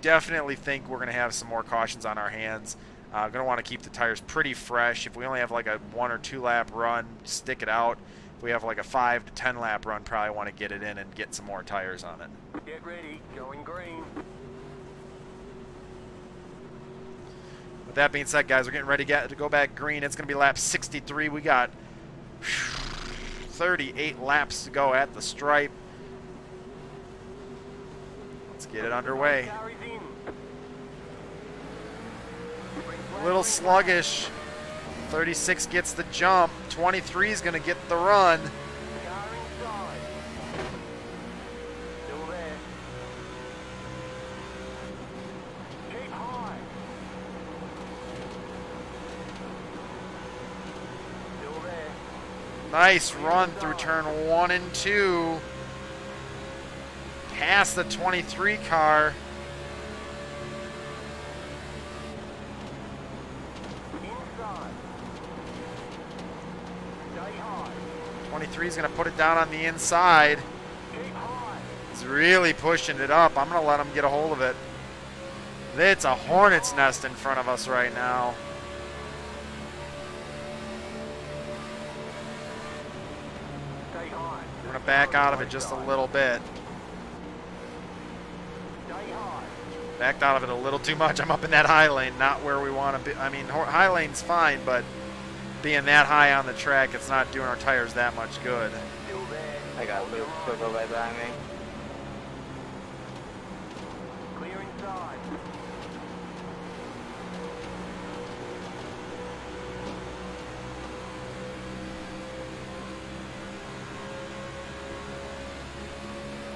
definitely think we're going to have some more cautions on our hands. Going to want to keep the tires pretty fresh. If we only have like a 1 or 2 lap run, stick it out. If we have like a 5 to 10 lap run, probably want to get it in and get some more tires on it. Get ready, going green. With that being said, guys, we're getting ready to go back green. It's going to be lap 63. We got 38 laps to go at the stripe. Let's get it underway. A little sluggish. 36 gets the jump. 23 is going to get the run. Nice run through turn 1 and 2. Past the 23 car. Inside. Stay high. 23 is going to put it down on the inside. Keep high. He's really pushing it up. I'm going to let him get a hold of it. It's a hornet's nest in front of us right now. Stay high. We're going to back out of it just a little bit. Backed out of it a little too much. I'm up in that high lane, not where we want to be. I mean, high lane's fine, but being that high on the track, it's not doing our tires that much good. Still there. I got Luke Swivel right behind me. Clear inside.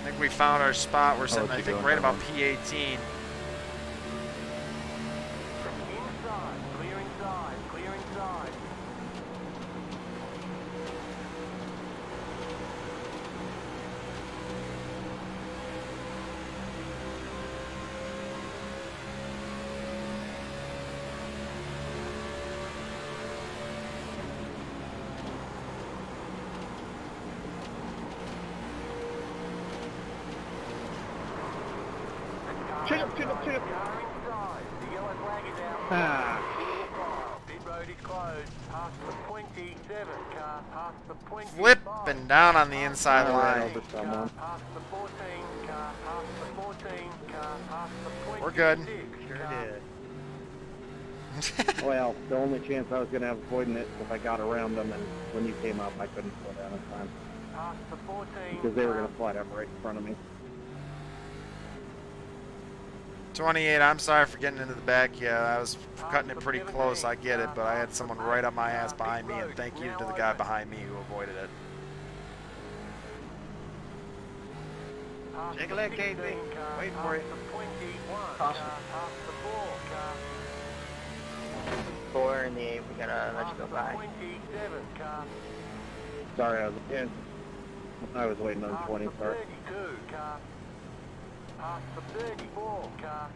I think we found our spot. We're sitting, what I you think, doing, right about Harlan? P18. Inside. Clear inside. Clear inside. Chin up, chin up, chin up. Car inside. The yellow flag is out. Ah. Pit road is closed. Past the 27 car. Past the 25. Flipping down on the inside I ran line. over someone. Past the 14 car. Past the 14 car. Past the 26 We're good. car. Well, the only chance I was going to have avoiding it if I got around them, and when you came up, I couldn't slow down in time Past the 14 because they were going to fly down right in front of me. 28, I'm sorry for getting into the back. Yeah, I was cutting it pretty close. I get it, but I had someone right up my ass behind me, and thank you to the guy behind me who avoided it. Take a leg, Casey. Wait for it. Past the 4 4 in the 8, we gotta let you go by. 27 car. Sorry, I was waiting on 20. Past the Sorry. 32 car. Past the 34 car.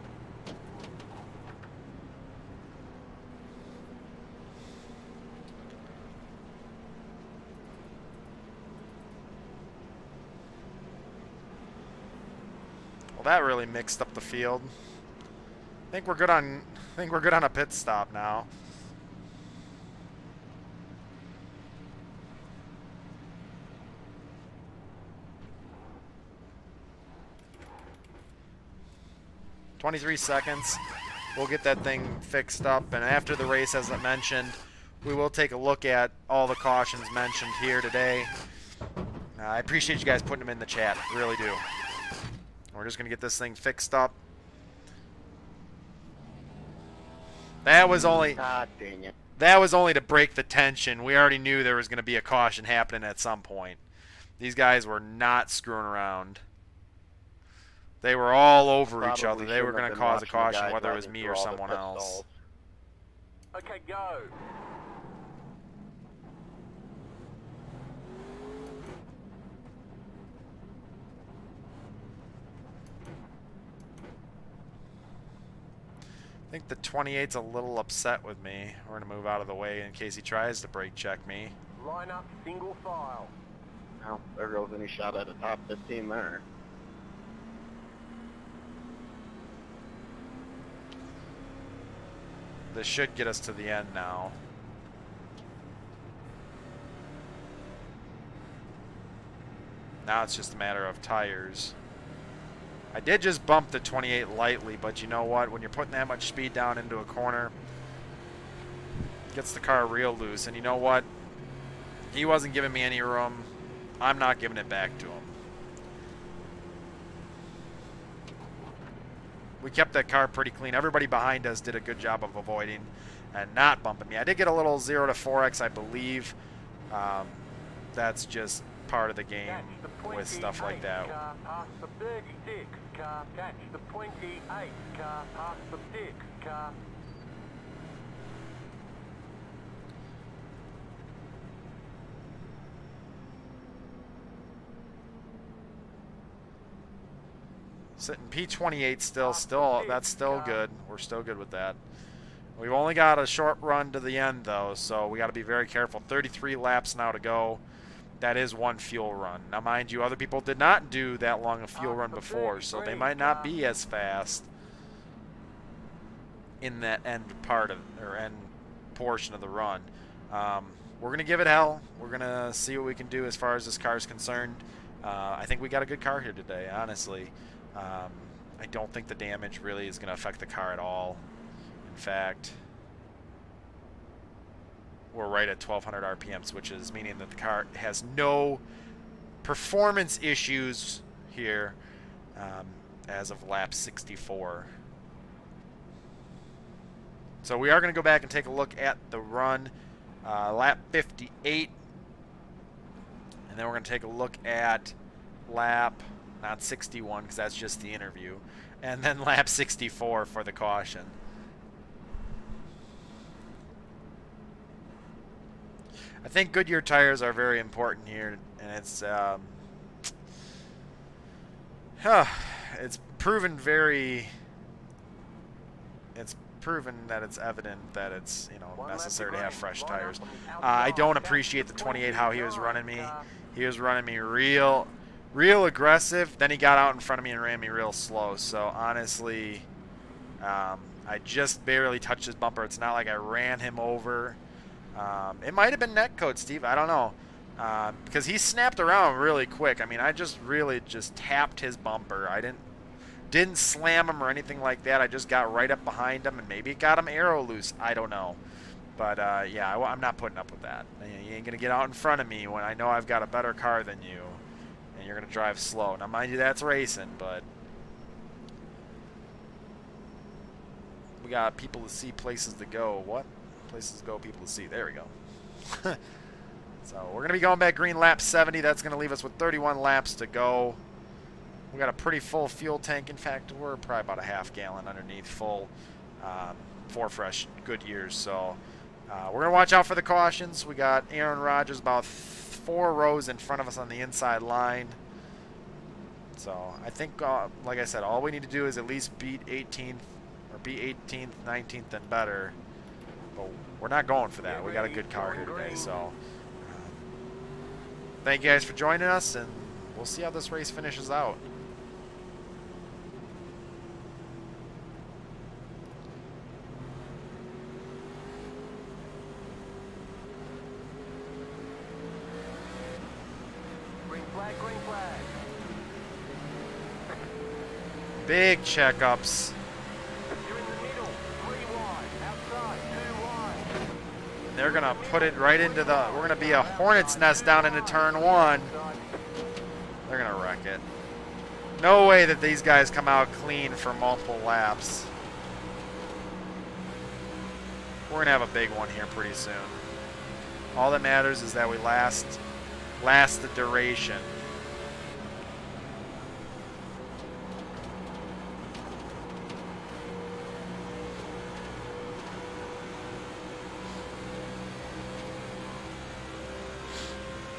Well, that really mixed up the field. I think we're good on a pit stop now. "23 seconds. We'll get that thing fixed up, and after the race, as I mentioned, we will take a look at all the cautions mentioned here today. I appreciate you guys putting them in the chat, really do. We're just going to get this thing fixed up. That was only Ah, dang it. to break the tension. We already knew there was going to be a caution happening at some point. These guys were not screwing around. They were all over each other. They were going to cause a caution, whether it was me or someone else. Okay, go. I think the 28's a little upset with me. We're going to move out of the way in case he tries to brake check me. Line up single file. Well, there goes any shot at the top 15 there. This should get us to the end now. Now it's just a matter of tires. I did just bump the 28 lightly, but you know what? When you're putting that much speed down into a corner, it gets the car real loose. And you know what? He wasn't giving me any room. I'm not giving it back to him. We kept that car pretty clean. Everybody behind us did a good job of avoiding and not bumping me. I did get a little 0 to 4x, I believe. That's just part of the game with stuff like that. Car past the 36 car. Catch the 28 car past the 6 car. Sitting P28 still that's still good. We're still good with that. We've only got a short run to the end though, so we got to be very careful. 33 laps now to go. That is one fuel run. Now mind you, other people did not do that long a fuel run before, so they might not be as fast in that end part of or end portion of the run. We're gonna give it hell. We're gonna see what we can do as far as this car is concerned. I think we got a good car here today, honestly. I don't think the damage really is going to affect the car at all. In fact, we're right at 1200 RPMs, which is meaning that the car has no performance issues here as of lap 64. So we are going to go back and take a look at the run, lap 58. And then we're going to take a look at lap, not 61, because that's just the interview. And then lap 64 for the caution. I think Goodyear tires are very important here, and it's proven very. It's proven that it's evident that it's necessary to have fresh tires. I don't appreciate the 28 how he was running me. He was running me real aggressive. Then he got out in front of me and ran me real slow. So honestly, I just barely touched his bumper. It's not like I ran him over. It might have been netcode, Steve. I don't know. Because he snapped around really quick. I mean, I just really tapped his bumper. I didn't slam him or anything like that. I just got right up behind him, and maybe it got him aero loose. I don't know. But, yeah, I'm not putting up with that. You ain't going to get out in front of me when I know I've got a better car than you, and you're going to drive slow. Now, mind you, that's racing, but we got people to see, places to go. What? Places to go, people to see. There we go. So we're going to be going back green lap 70. That's going to leave us with 31 laps to go. We got a pretty full fuel tank. In fact, we're probably about a half gallon underneath full for fresh Goodyears. So we're going to watch out for the cautions. We got Aaron Rodgers about 4 rows in front of us on the inside line. So I think, like I said, all we need to do is at least beat 18th or be 18th, 19th, and better. But we're not going for that. We got a good car here today. So thank you guys for joining us, and we'll see how this race finishes out. Green flag. Big checkups. You're in the middle. 3 wide. Outside. 2 wide. They're going to put it right into the... We're going to be a hornet's nest down into turn 1. They're going to wreck it. No way that these guys come out clean for multiple laps. We're going to have a big one here pretty soon. All that matters is that we last the duration.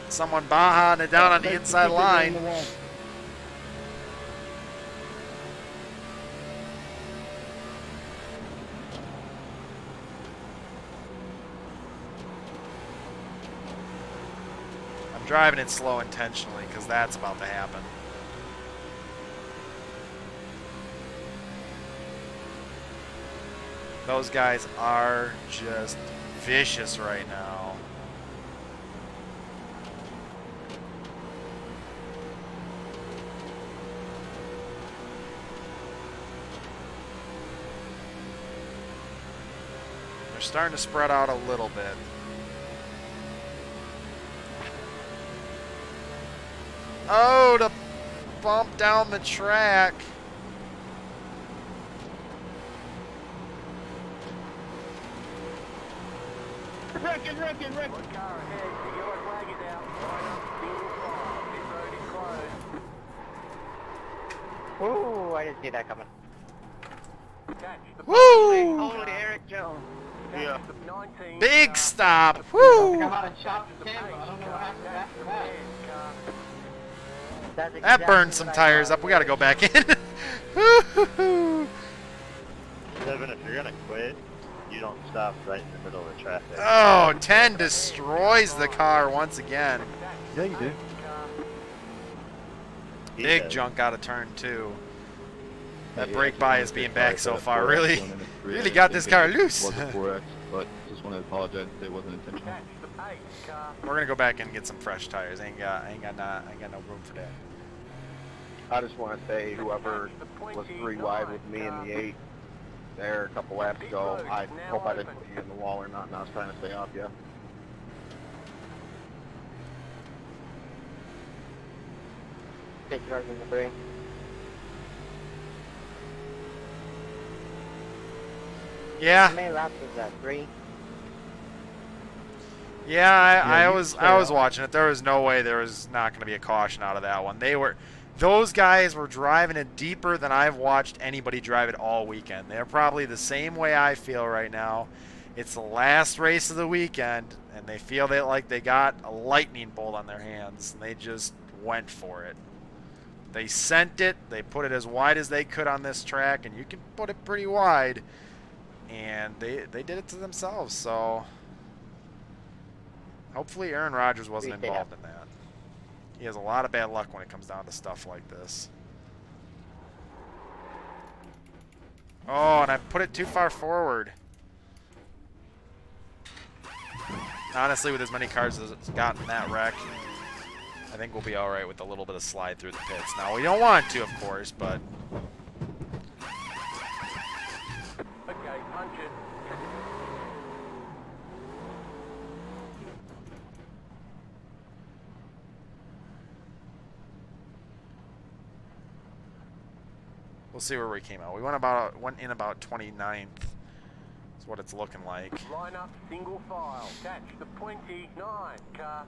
Someone Baja it down on the inside line. I'm driving it slow intentionally because that's about to happen. Those guys are just vicious right now. They're starting to spread out a little bit. Oh, to bump down the track. Wrecking. One car ahead. The yellow flag is out. Line up. Single file. This road is closed. Ooh, I didn't see that coming. Catch the Woo! Holy Eric Jones. Yeah. 19 Big stop. Woo! out and shot the camera. I don't know what happened after that. That's That exactly burned some what I tires thought. up. We got to go back in. Woo-hoo-hoo. Devin, if you're gonna quit, you don't stop right in the middle of the traffic. Oh, 10 destroys the car once again. Yeah, you do. He Big does. junk out of turn 2. That Yeah, brake actually, bias one being big back car so set a far 4X, really, one and a 3X. really got this car loose. Was a 4X, but just wanted to apologize and say it wasn't intentional. Catch the pace car. We're gonna go back and get some fresh tires. I ain't got no room for that. I just want to say whoever was 3 wide with me in the 8 there a couple laps ago, I hope I didn't put you in the wall or not, and I was trying to stay off you. Take yours in the 3. Yeah. How many laps was that? 3? Yeah, I was watching it. There was no way there was not going to be a caution out of that one. Those guys were driving it deeper than I've watched anybody drive it all weekend. They're probably the same way I feel right now. It's the last race of the weekend, and they feel like they got a lightning bolt on their hands, and they just went for it. They sent it. They put it as wide as they could on this track, and you can put it pretty wide. And they did it to themselves, so hopefully Aaron Rodgers wasn't involved in that. He has a lot of bad luck when it comes down to stuff like this. Oh, and I put it too far forward. Honestly, with as many cars as it's gotten that wreck, I think we'll be all right with a little bit of slide through the pits. Now, we don't want to, of course, but... Okay, punch it. We'll see where we came out. We went in about 29th. That's what it's looking like. Line up single file. Catch the 29 car.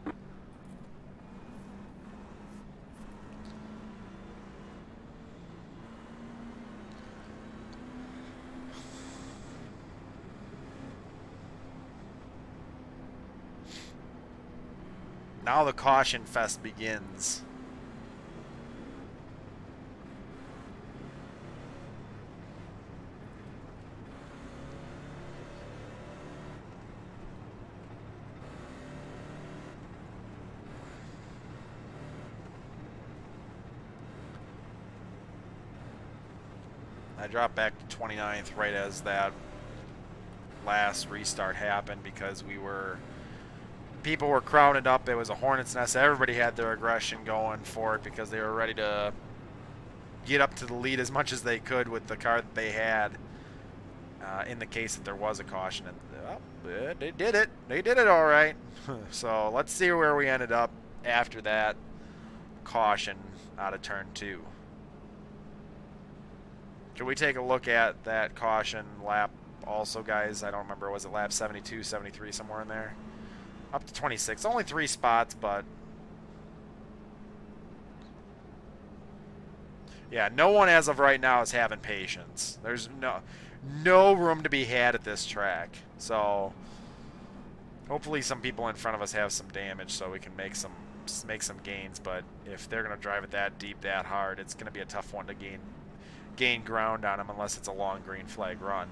Now the caution fest begins. I dropped back to 29th right as that last restart happened because people were crowded up. It was a hornet's nest. Everybody had their aggression going for it because they were ready to get up to the lead as much as they could with the car that they had in the case that there was a caution. And they did it. They did it all right. So let's see where we ended up after that caution out of turn 2. Can we take a look at that caution lap also, guys? I don't remember. Was it lap 72, 73, somewhere in there? Up to 26. Only 3 spots, but... yeah, no one as of right now is having patience. There's no room to be had at this track. So, hopefully some people in front of us have some damage so we can make some gains. But if they're going to drive it that deep, that hard, it's going to be a tough one to gain ground on them unless it's a long green flag run.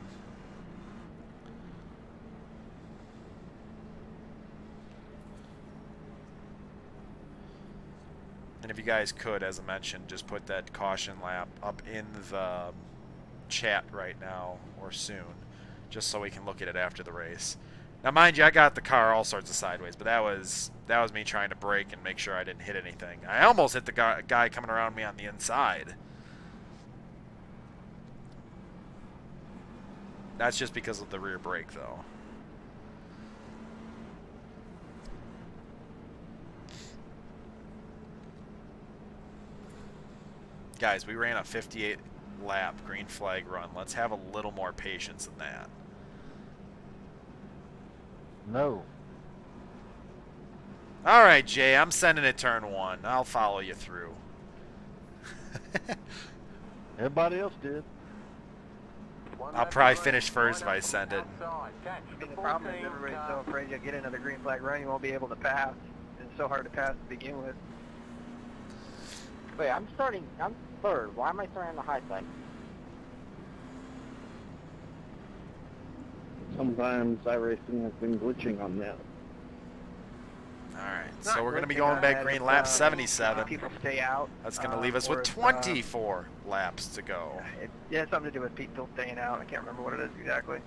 And if you guys could, as I mentioned, just put that caution lap up in the chat right now or soon, just so we can look at it after the race. Now, mind you, I got the car all sorts of sideways, but that was me trying to brake and make sure I didn't hit anything. I almost hit the guy coming around me on the inside. That's just because of the rear brake, though. Guys, we ran a 58 lap green flag run. Let's have a little more patience than that. No. All right, Jay, I'm sending it turn 1. I'll follow you through. Everybody else did. I'll probably finish first if I send it. The problem is everybody's so afraid you'll get another green flag run, you won't be able to pass. It's so hard to pass to begin with. Wait, I'm 3rd. Why am I starting on the high side? Sometimes iRacing has been glitching on that. Alright, so we're going to be going back green lap 77. People stay out. That's going to leave us with 24 laps to go. It has something to do with people staying out. I can't remember what it is exactly.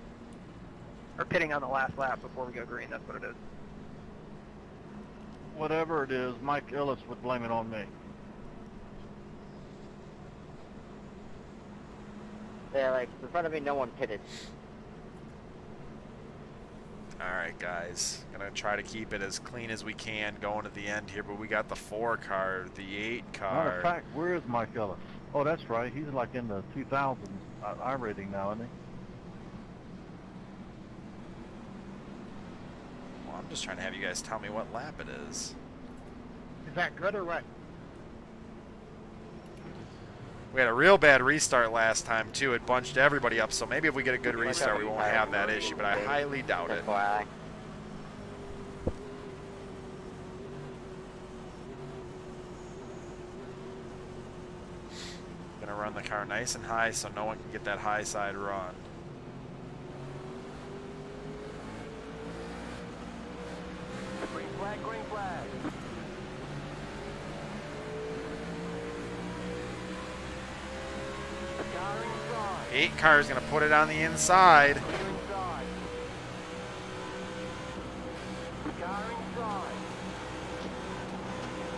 Or pitting on the last lap before we go green, that's what it is. Whatever it is, Mike Ellis would blame it on me. Yeah, like, in front of me, no one pitted. Alright, guys. Gonna try to keep it as clean as we can going to the end here, but we got the 4 car, the 8 Matter of car. fact, where is Mike Ellis? Oh, that's right. He's like in the 2000s iRacing now, isn't he? Well, I'm just trying to have you guys tell me what lap it is. Is that good or what? We had a real bad restart last time, too. It bunched everybody up, so maybe if we get a good restart, we won't have that issue, but I highly doubt it. FYI. Gonna run the car nice and high so no one can get that high side run. Green flag, green flag. Car inside. 8 car is gonna put it on the inside. Clear inside. Car inside.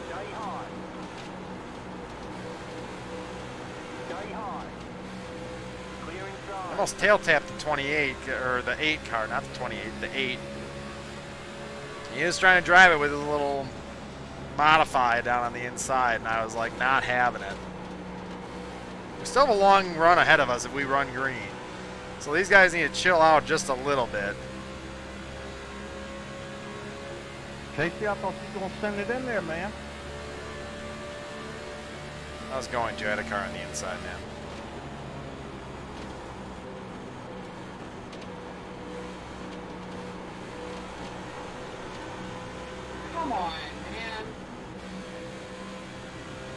Stay high. Stay high. Clear inside. Almost tail tapped the 28, or the 8 car, not the 28, the 8. He was trying to drive it with his little modify down on the inside, and I was like, not having it. We still have a long run ahead of us if we run green. So these guys need to chill out just a little bit. Casey, I thought you were going to send it in there, man. I was going to. I had a car on the inside, man. Come on, man.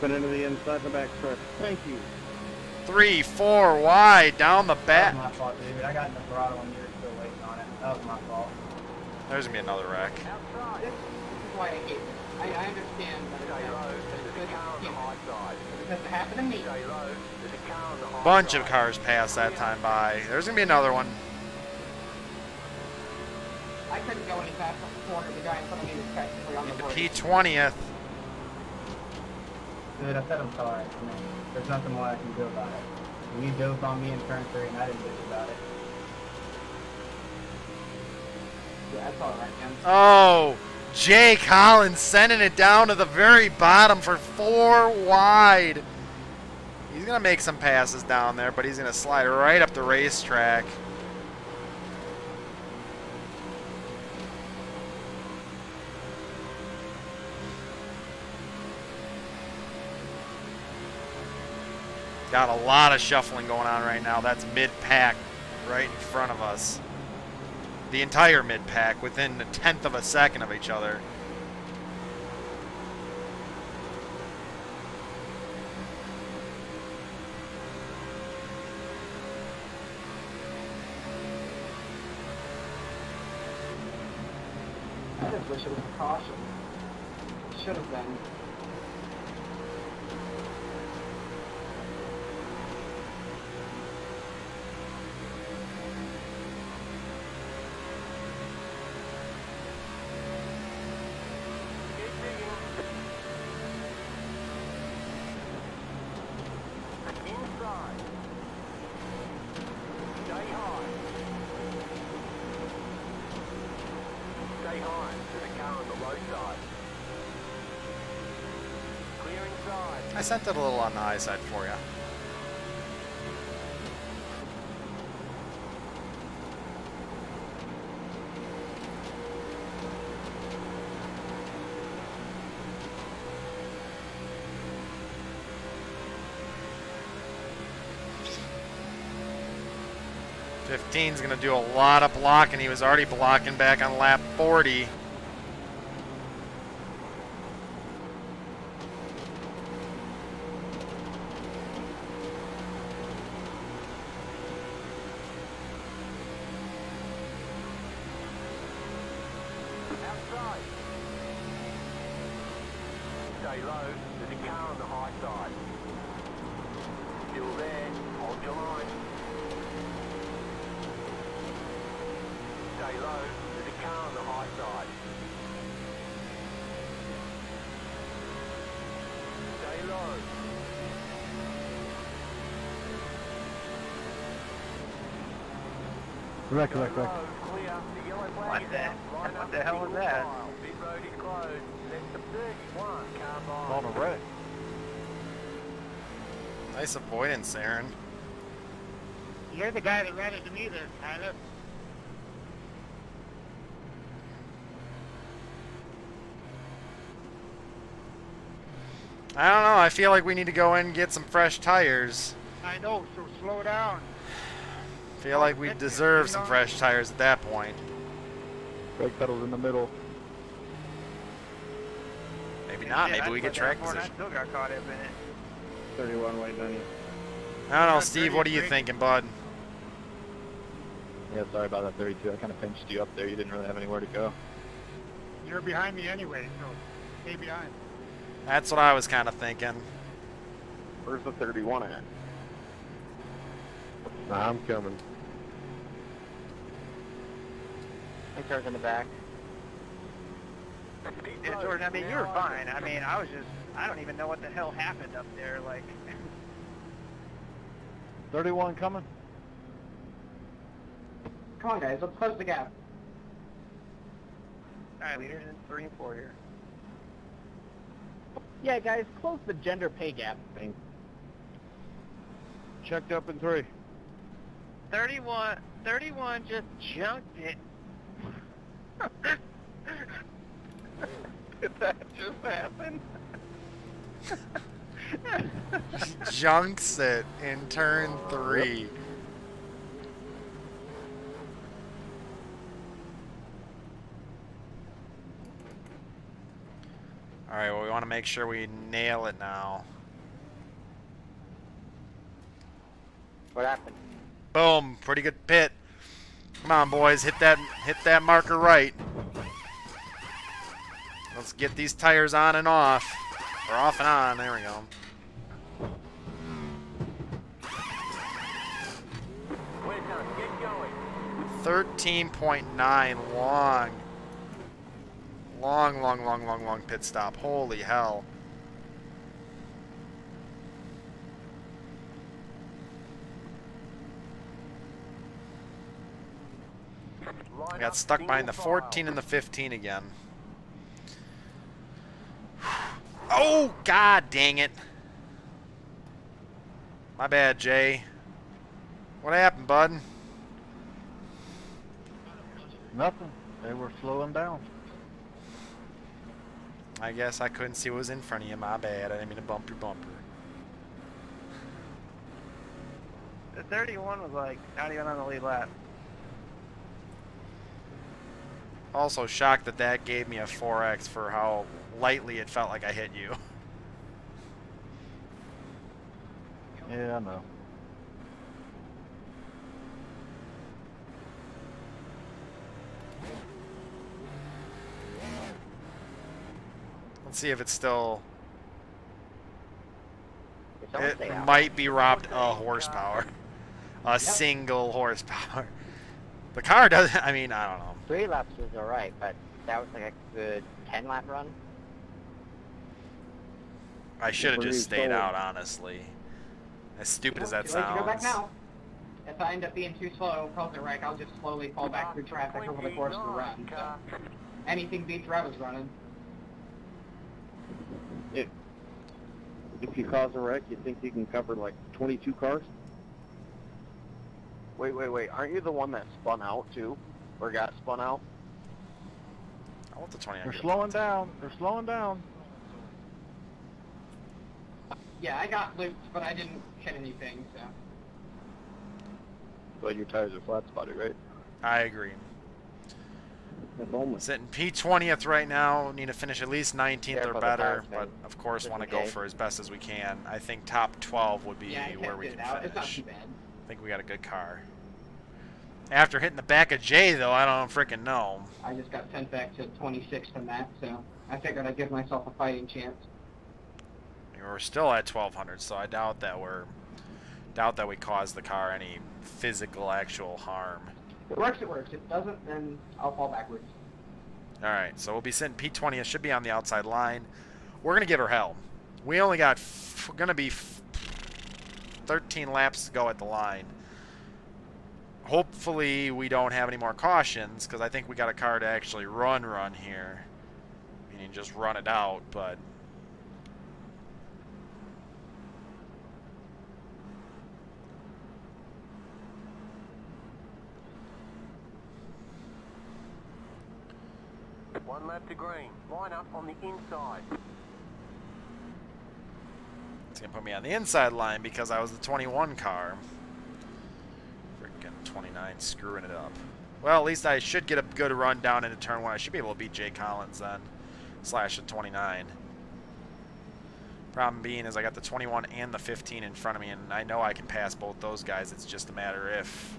Put into the inside the back stretch. Thank you. 3, 4 wide down the That was back. my fault, David. I got in the throttle and you were still waiting on it. That was my fault. There's going to be another wreck. Outside. This is why I hate it. I understand that Stay low. it's There's good a car on the high side. because it happened to me. Stay low. There's a car on the high Bunch side. of cars passed that time by. There's going to be another one. I couldn't go any faster before the guy in front of me was technically on the The board. P20th. Dude, I said I'm sorry. I mean, there's nothing more I can do about it. You dove on me in turn 3 and I didn't bitch about it. Yeah, that's alright, man. Oh, Jay Collins sending it down to the very bottom for 4 wide. He's going to make some passes down there, but he's going to slide right up the racetrack. Got a lot of shuffling going on right now. That's mid-pack right in front of us. The entire mid-pack within a tenth of a second of each other. I just wish it was a caution. Should have been. Inside. Stay high. Stay high. There's a car on the low side. Clear inside. I sent it a little on the high side for you. Fifteen's going to do a lot of blocking. He was already blocking back on lap 40. Outside. Stay low. There's a car on the high side. Still there. Hold your line. Stay low. There's a car on the high side. Stay low. Correct. Clear. The yellow flag is out. Line What up the hell was single that? file. Pit road is closed. Sector 31, car On by. a wreck. Nice avoidance, Aaron. You're the guy that ran into me there, Tyler. I don't know. I feel like we need to go in and get some fresh tires. I know, so slow down. Feel like we deserve some fresh tires at that point. Brake pedals in the middle. Maybe not. Yeah, Maybe we I get put track that before and I position. still got caught up in it. 31 waiting on you. I don't know, Not Steve. What are you 33. thinking, bud? Yeah, sorry about that 32. I kind of pinched you up there. You didn't really have anywhere to go. You're behind me anyway, so stay behind. That's what I was kind of thinking. Where's the 31 at? I'm coming. My car's in the back. Yeah, Jordan, I mean, you were fine. I mean, I don't even know what the hell happened up there. Like, 31 coming. Come on, guys, let's close the gap. alright, leaders in 3 and 4 here. Yeah, guys, close the gender pay gap thing. Checked up in 3. 31 just junked it. Did that just happen? Junks it in turn 3. Alright, well, we want to make sure we nail it now. What happened? Boom, pretty good pit. Come on, boys, hit that marker right. Let's get these tires on and off. Or off and on, there we go. We're done. Get going. 13.9 long pit stop. Holy hell. I got stuck behind the 14 and the 15 again. Oh, god dang it. My bad, Jay. What happened, bud? Nothing. They were slowing down. I guess I couldn't see what was in front of you. My bad. I didn't mean to bump your bumper. The 31 was like not even on the lead lap. Also shocked that that gave me a 4X for how lightly it felt like I hit you. Yeah, I know. Let's see if it's still... It It might be robbed a horsepower. A single horsepower. The car doesn't... I mean, I don't know. 3 laps was alright, but that was like a good 10 lap run. I should have Where just you stayed going? out, honestly. As stupid as that Too late to go back sounds. now. If I end up being too slow, cross the wreck, I'll just slowly fall back through traffic over the course of the run. So anything beats where I was running. If you cause a wreck, you think you can cover like 22 cars? Wait. Aren't you the one that spun out too? Or got spun out? I want the 20. They're slowing down. They're slowing down. Yeah, I got looped, but I didn't hit anything, so. But your tires are flat spotted, right? I agree. At the moment. Sitting P20th right now. Need to finish at least 19th Careful, or the better, tires, but man. of course Just want to in go case. for as best as we can. I think top 12 would be Yeah, I where kept we it can out. It's not finish. too bad. I think we got a good car. After hitting the back of Jay, though, I don't freaking know. I just got sent back to 26th from that, so I figured I'd give myself a fighting chance. I mean, we're still at 1200, so I doubt that we caused the car any physical actual harm. If it works, it works. If it doesn't, then I'll fall backwards. All right, so we'll be sitting P20. It should be on the outside line. We're gonna give her hell. We only got gonna be 13 laps to go at the line. hopefully we don't have any more cautions, because I think we got a car to actually run here. Meaning just run it out, but... One lap to green. Line up on the inside. It's going to put me on the inside line because I was the 21 car. Freaking 29 screwing it up. Well, at least I should get a good run down into turn 1. I should be able to beat Jay Collins then. Slash the 29. Problem being is I got the 21 and the 15 in front of me, and I know I can pass both those guys. It's just a matter if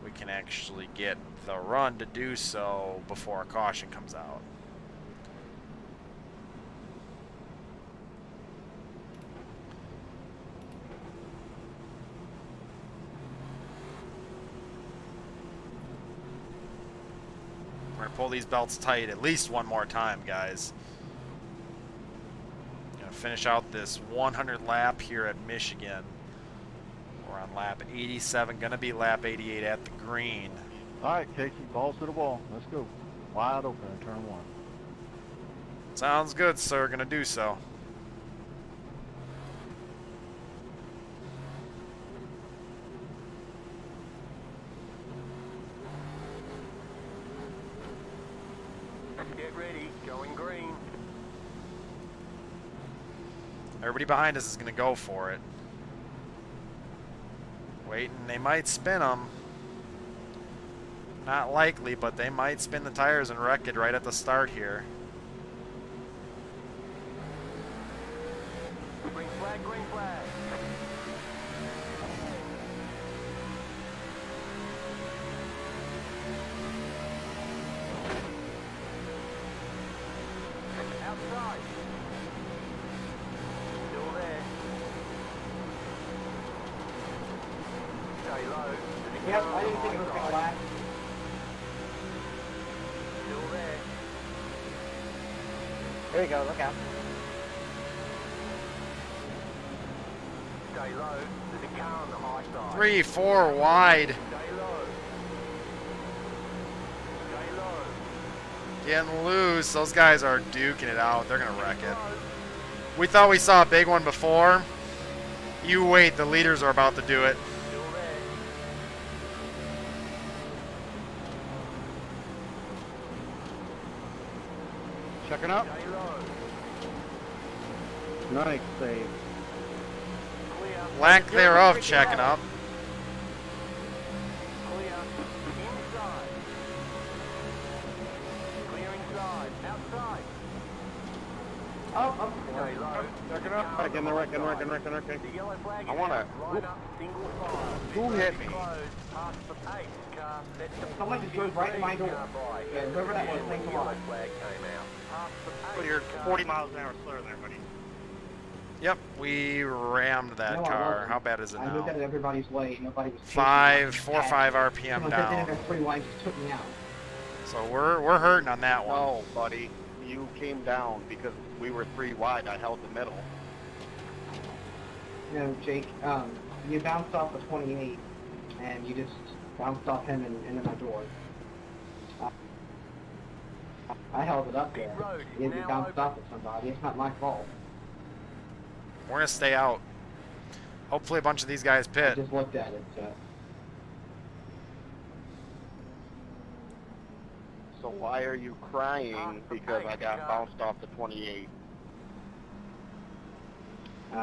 we can actually get the run to do so before a caution comes out. We're going to pull these belts tight at least one more time, guys. Going to finish out this 100 lap here at Michigan. We're on lap 87, going to be lap 88 at the green. All right, Casey, balls to the wall. Let's go. Wide open in turn 1. Sounds good, sir. Going to do so. Get ready, going green. Everybody behind us is going to go for it. Waiting. They might spin them. Not likely, but they might spin the tires and wreck it right at the start here. Green flag, green flag. Outside. Still there. Stay low. Yep, I didn't think it was going to last. Still there. There you go, look out. Stay low. There's a car on the high side. 3, 4 wide. Stay low. Stay low. Getting loose. Those guys are duking it out. They're going to wreck it. We thought we saw a big one before. You wait. The leaders are about to do it. Still there. Checking up. Stay low. Nice save. Clear. Lack thereof checking up. Clear. Inside. Clear inside. Outside. Oh, Stay low. Checking up. Wrecking. The yellow flag I is wanna- out. Line up, single file. Who hit me? Closed, past the pace car. That's the someone just drove right in my door. car by. Yeah, whoever that was, When thanks the a yellow lot. flag came out. Past the pace But you're car. 40 miles an hour slower than everybody. Yep, we rammed that No, I car. wasn't. How bad is it I looked now? at everybody's way. Nobody was chasing 4 or 5 RPM Someone said they down. had 3 lines, just took me out. So we're hurting on that one. No, buddy. You came down because we were 3 wide. I held the middle. You know, Jake, you bounced off the 28, and you just bounced off him and into my door. I held it up there. Pit road is You now bounced open. off at somebody. It's not my fault. We're going to stay out. Hopefully a bunch of these guys I pit. just looked at it. So why are you crying because I got bounced off the 28?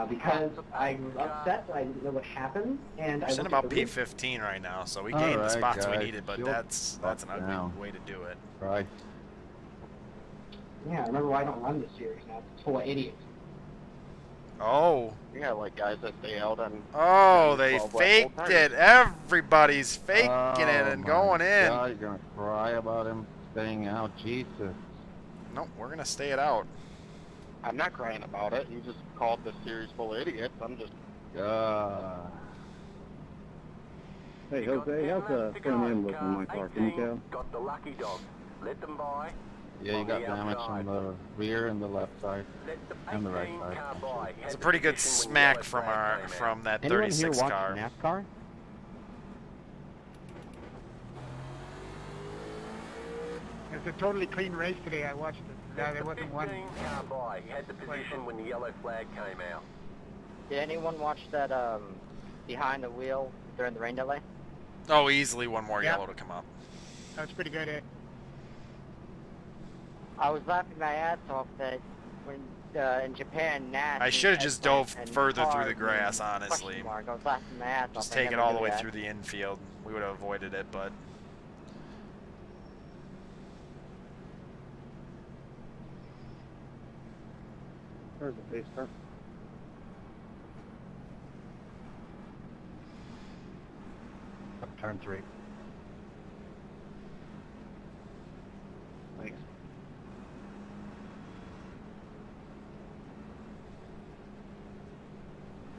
Because I was upset that I didn't know what happened, and We're I sitting looked about at the route. P15 right now, so we All gained the right, spots we guys, needed, but chill that's an ugly down. way to do it. Right. Yeah, I remember why I don't run this series now. It's full of idiots. Oh. Yeah, like guys that stay out on. Oh, they 12 lap faked full it. tires. Everybody's faking Oh, it and my going in. God, you're gonna cry about him staying out, Jesus. Nope, we're going to stay it out. I'm not crying about it. You just called the series full of idiots. I'm just. God. Hey, Got 10 laps to go. my car. Can you 18 tell? got the lucky dog. Let them by. Yeah, you On got the damage outside. on the rear and the left side. Let the And the right 18 side. car by. He It's a had pretty good position when smack yellow from flag came out. that Anyone here 36 watch car. NASCAR? It's a totally clean race today. I watched it. Yeah, there wasn't one. Car by. He had the position when the yellow flag came out. Did anyone watch that behind the wheel during the rain delay? Oh, easily one more Yep. yellow to come up. That was pretty good, eh? I was laughing my ass off that when in Japan, I should have just dove further through the grass, honestly. I was laughing my ass off. Just I take it never all do the way that. through the infield. We would have avoided it, but There's a pace car. Turn 3. Thanks.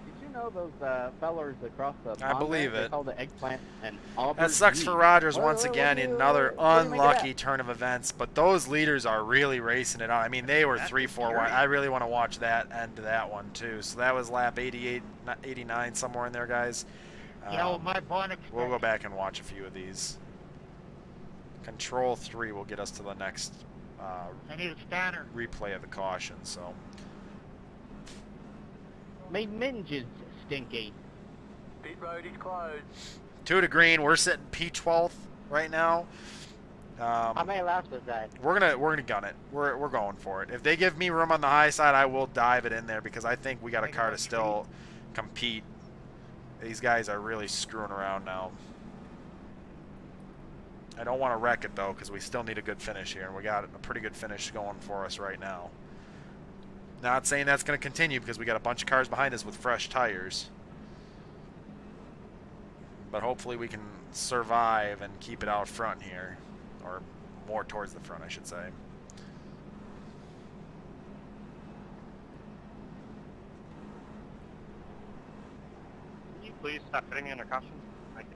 Did you know those fellers across the pond? I believe there, it. They call the eggplant and Auburn. that sucks for Rogers once again. Another what do you make of unlucky that? turn of events. But those leaders are really racing it out. I mean, they were 3-4 wide. I really want to watch that end to that one too. So that was lap 88, 89, somewhere in there, guys. You know, my bonnet. We'll go back and watch a few of these. Control 3 will get us to the next I need a stanner. replay of the caution. So My minge is stinky. Pit road is closed. 2 to green. We're sitting P12th right now. How many laps was that? We're gonna gun it. We're going for it. If they give me room on the high side, I will dive it in there because I think we got a car to still compete. These guys are really screwing around now. I don't want to wreck it though because we still need a good finish here, and we got a pretty good finish going for us right now. Not saying that's going to continue because we got a bunch of cars behind us with fresh tires. But hopefully we can survive and keep it out front here. Or more towards the front, I should say. Can you please stop putting me under caution? Thank you.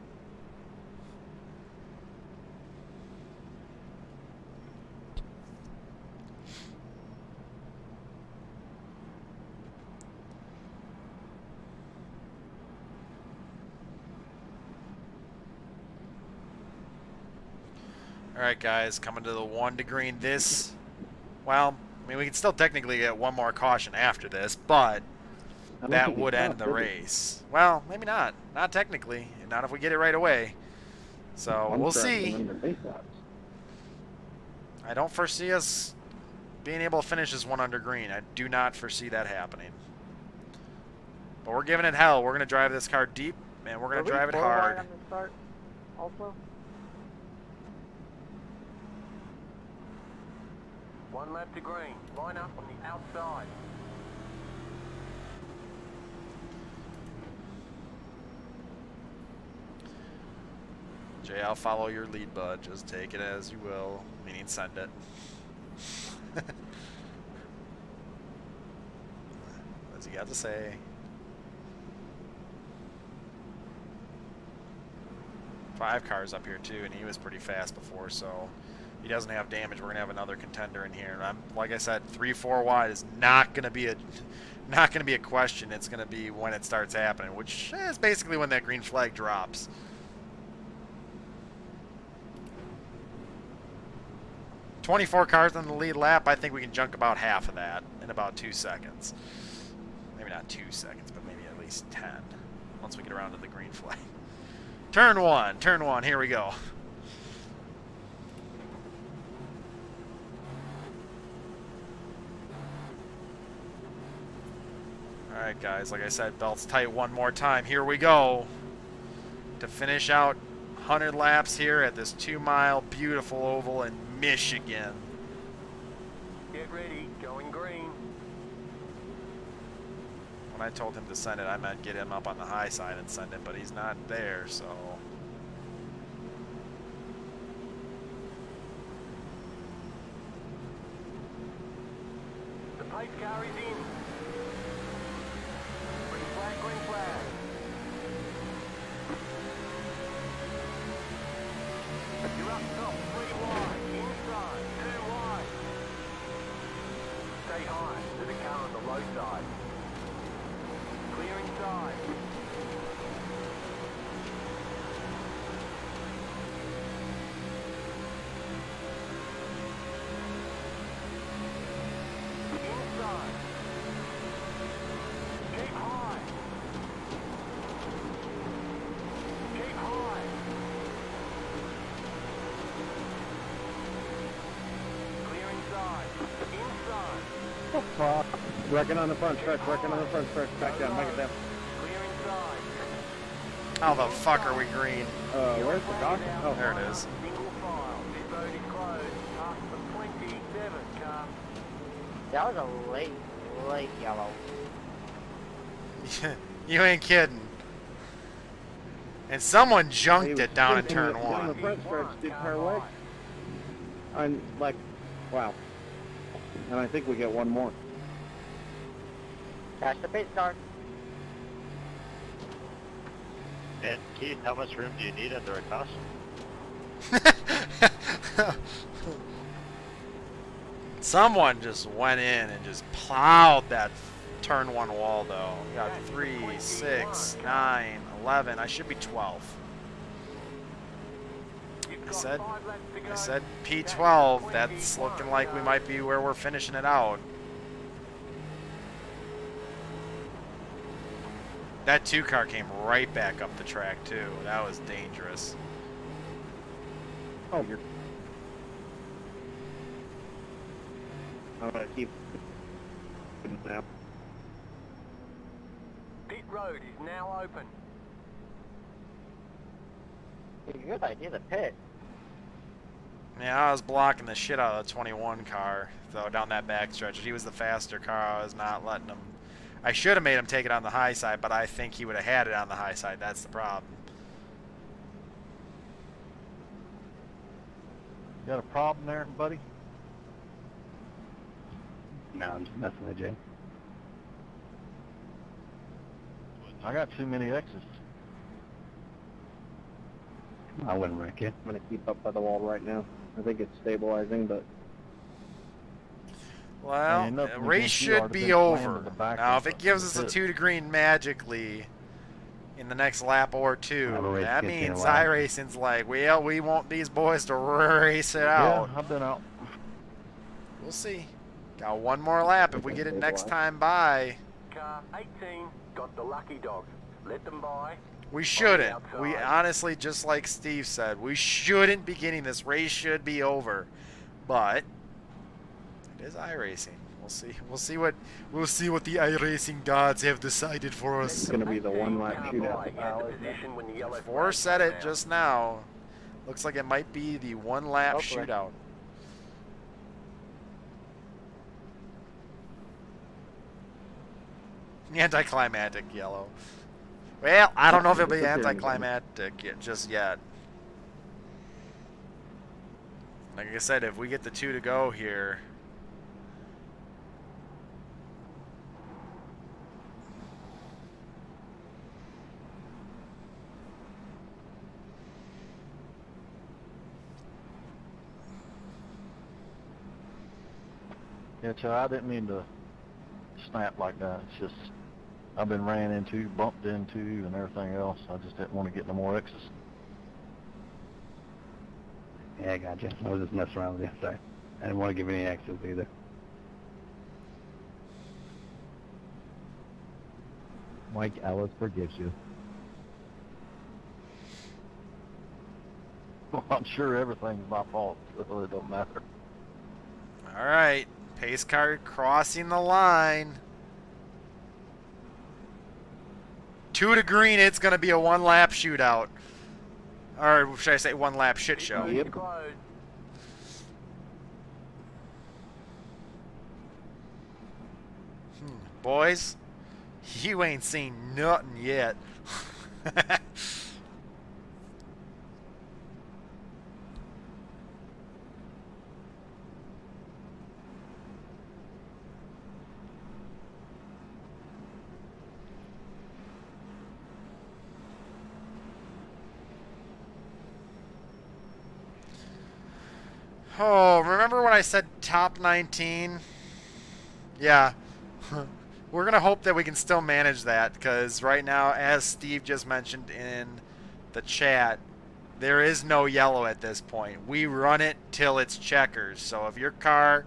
Alright guys, coming to the 1 to green. This, well, I mean we can still technically get one more caution after this, but that would end the race. Well, maybe not. Not technically. Not if we get it right away. So we'll see. I don't foresee us being able to finish this one under green. I do not foresee that happening. But we're giving it hell. We're going to drive this car deep, and we're going to drive it hard. On the start also? 1 lap to green. Line up on the outside. Jay, I'll follow your lead, bud. Just take it as you will. Meaning send it. What's he got to say? Five cars up here too, and he was pretty fast before, so he doesn't have damage. We're gonna have another contender in here. And I'm, like I said, 3-4 wide is not gonna be a question. It's gonna be when it starts happening, which is basically when that green flag drops. "24 cars on the lead lap." I think we can junk about half of that in about 2 seconds. Maybe not 2 seconds, but maybe at least 10 once we get around to the green flag. Turn one, here we go. Alright guys, like I said, belts tight one more time. Here we go. To finish out 100 laps here at this 2-mile beautiful oval in Michigan. Get ready, going green. When I told him to send it, I meant get him up on the high side and send it, but he's not there, so... The pace car is in. Green flag, green flag. You're up top, 3 wide, inside, 2 wide. Stay high to the car on the low side. Clear inside. Wrecking on the front stretch, wrecking on the front stretch. Back down, back it down. How the fuck are we green? Where's the dock? Oh, there it is. That was a late yellow. You ain't kidding. And someone junked it down in turn On one. the front stretch, did her leg. I'm like, wow. And I think we get one more. That's the pace car. And Keith, how much room do you need under a caution? Someone just went in and just plowed that turn one wall, though. We got 3, 6, 9, 11. I should be 12. I said P12. That's looking like we might be where we're finishing it out. That 2 car came right back up the track, too. That was dangerous. Oh, you're... I'm gonna keep... now. Pit road is now open. Good idea to pit. Yeah, I was blocking the shit out of the 21 car, though, down that backstretch. If he was the faster car, I was not letting him. I should have made him take it on the high side, but I think he would have had it on the high side. That's the problem. You got a problem there, buddy? No, I'm just messing with you. I got too many X's. I wouldn't wreck it. I'm gonna keep up by the wall right now. I think it's stabilizing, but... Well, the race should be over. Now, if it gives us a 2 to green magically in the next lap or two, that means iRacing's like, well, we want these boys to race it out. Yeah, I've been out. We'll see. Got one more lap if we get it next time by. Car 18 got the lucky dog. Let them by. We shouldn't. We honestly, just like Steve said, we shouldn't be getting this. Race should be over. But it is iRacing. We'll see what the iRacing gods have decided for us. It's gonna be the one lap shootout. Four said it just now. Looks like it might be the one lap shootout. Anticlimactic yellow. Well, I don't know if it'll be anticlimactic just yet. Like I said, if we get the 2 to go here. Yeah, Chad, I didn't mean to snap like that. It's just I've been ran into, bumped into, and everything else. I just didn't want to get no more X's. Yeah, I got you. I was just messing around with you. Sorry. I didn't want to give any X's either. Mike Ellis forgives you. Well, I'm sure everything's my fault, so it don't matter. All right. Pace car crossing the line. 2 to green, it's going to be a one-lap shootout. Or should I say one-lap shit show? Yep. Boys, you ain't seen nothing yet. Oh, remember when I said top 19? Yeah. We're going to hope that we can still manage that, because right now, as Steve just mentioned in the chat, there is no yellow at this point. We run it till it's checkers. So if your car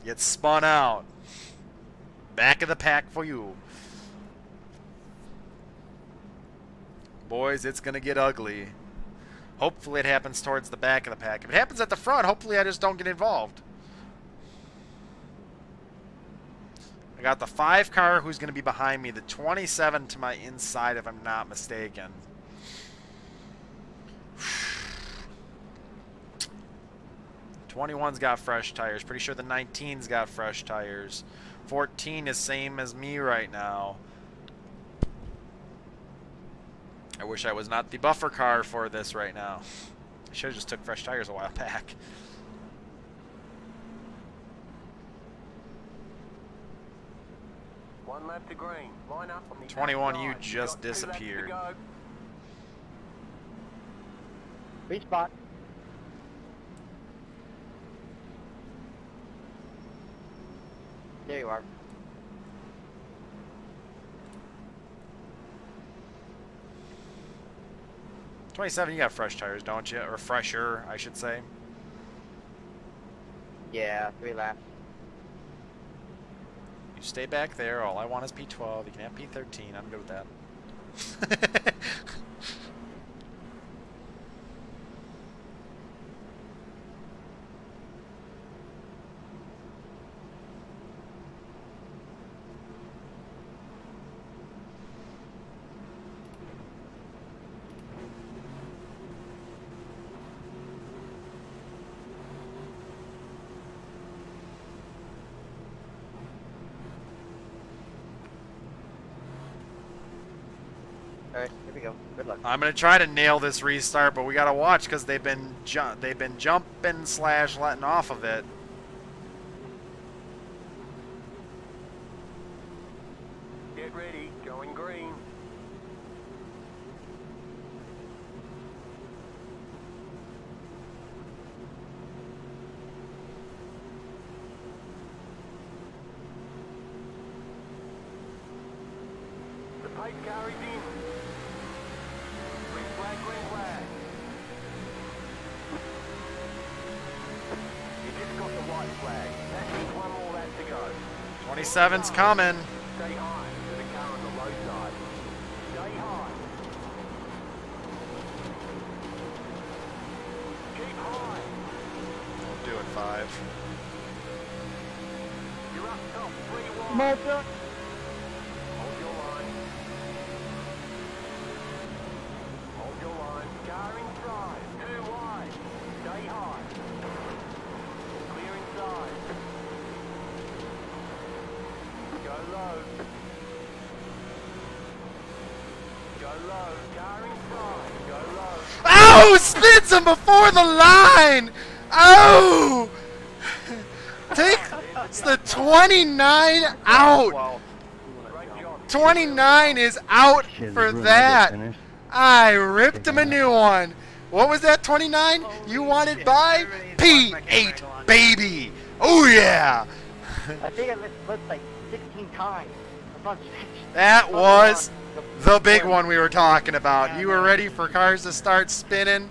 gets spun out, back of the pack for you. Boys, it's going to get ugly. Hopefully it happens towards the back of the pack. If it happens at the front, hopefully I just don't get involved. I got the 5 car who's going to be behind me, the 27 to my inside if I'm not mistaken. 21's got fresh tires. Pretty sure the 19's got fresh tires. 14 is same as me right now. I wish I was not the buffer car for this right now. I should have just took fresh tires a while back. One lap to green. Line up on the 21, you outside. just Got 2 laps to disappeared. go. Free spot. There you are. '27, you got fresh tires, don't you? Or fresher, I should say. Yeah, 3 laps. You stay back there. All I want is P12. You can have P13. I'm good with that. Alright, here we go. Good luck. I'm gonna try to nail this restart, but we gotta watch because they've been jumping slash letting off of it. Get ready. Going green. The pace car is in. Green flag, green flag. You just got the white flag. That means one more lap to go. 27's coming. Stay high to the car on the low side. Stay high. Keep high. Don't do it, 5. You're up top, 3 wide. Mother. Hold your line. Hold your line. Car inside. 2 wide. Stay high. Clear inside. Go low. Go low. Car inside. Go low. Oh! Spins him before the line! Oh! Take the 29 out! 29 is out for that! I ripped him a new one! What was that, 29? You wanted by P8, baby! Oh yeah! I think I flipped like 16 times. That was the big one we were talking about. You were ready for cars to start spinning?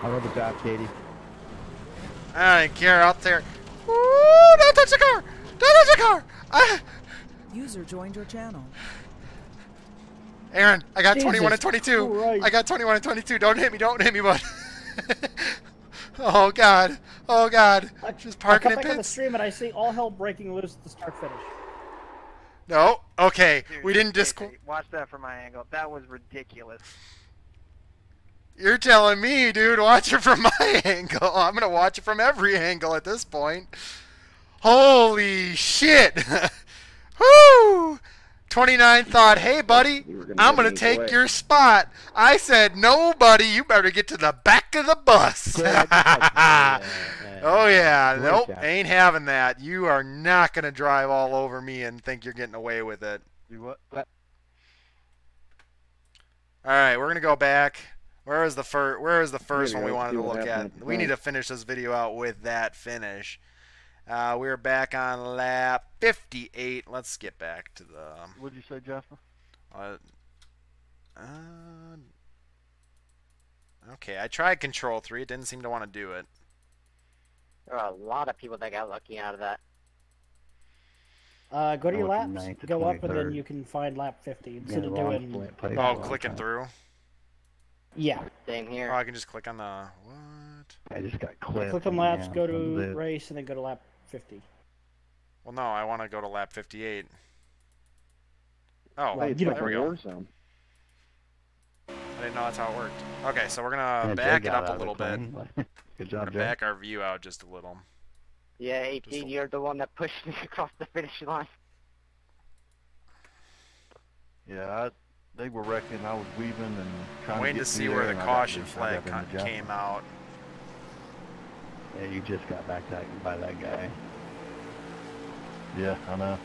I love the job, Katie. I don't care out there. Ooh, don't touch the car! Don't touch the car! User joined your channel. Aaron, I got Jesus 21 and 22. Christ. I got 21 and 22. Don't hit me, bud. Oh God, oh God. Just parking I in come back on the pits. stream and I see all hell breaking loose at the start finish. No, okay. Dude, We didn't watch that from my angle. That was ridiculous. You're telling me, dude, watch it from my angle. I'm gonna watch it from every angle at this point. Holy shit! Whoo! 29 thought, hey buddy, I'm gonna take your spot. I said, no buddy, you better get to the back of the bus. Oh yeah, nope, ain't having that. You are not gonna drive all over me and think you're getting away with it. What? Alright, we're gonna go back. Where is the first one we wanted to look at? We need to finish this video out with that finish. We're back on lap 58. Let's get back to the... What'd you say, Jasper? Okay, I tried Control 3. It didn't seem to want to do it. There are a lot of people that got lucky out of that. Go to your I went from laps, 9th to go up, and then 23rd. you can find lap 50 instead Yeah, of wrong doing... split place. Oh, clicking through? Yeah. Same Oh, here. I can just click on the... What? What? I just got clipped. Click on laps, go to race, and then go to lap 50. Well, no, I want to go to lap 58. Oh, Hey, it's there like we a go. war zone. I didn't know that's how it worked. Okay, so we're gonna back it up a little bit. Good job, Jay. Back our view out just a little. Yeah, 18, you're the one that pushed me across the finish line. Yeah, they were wrecking. I was weaving and trying Waiting to to get see through where there, the and I got caution loose. I flag got into came out. Yeah, you just got back by that guy. Yeah, I know.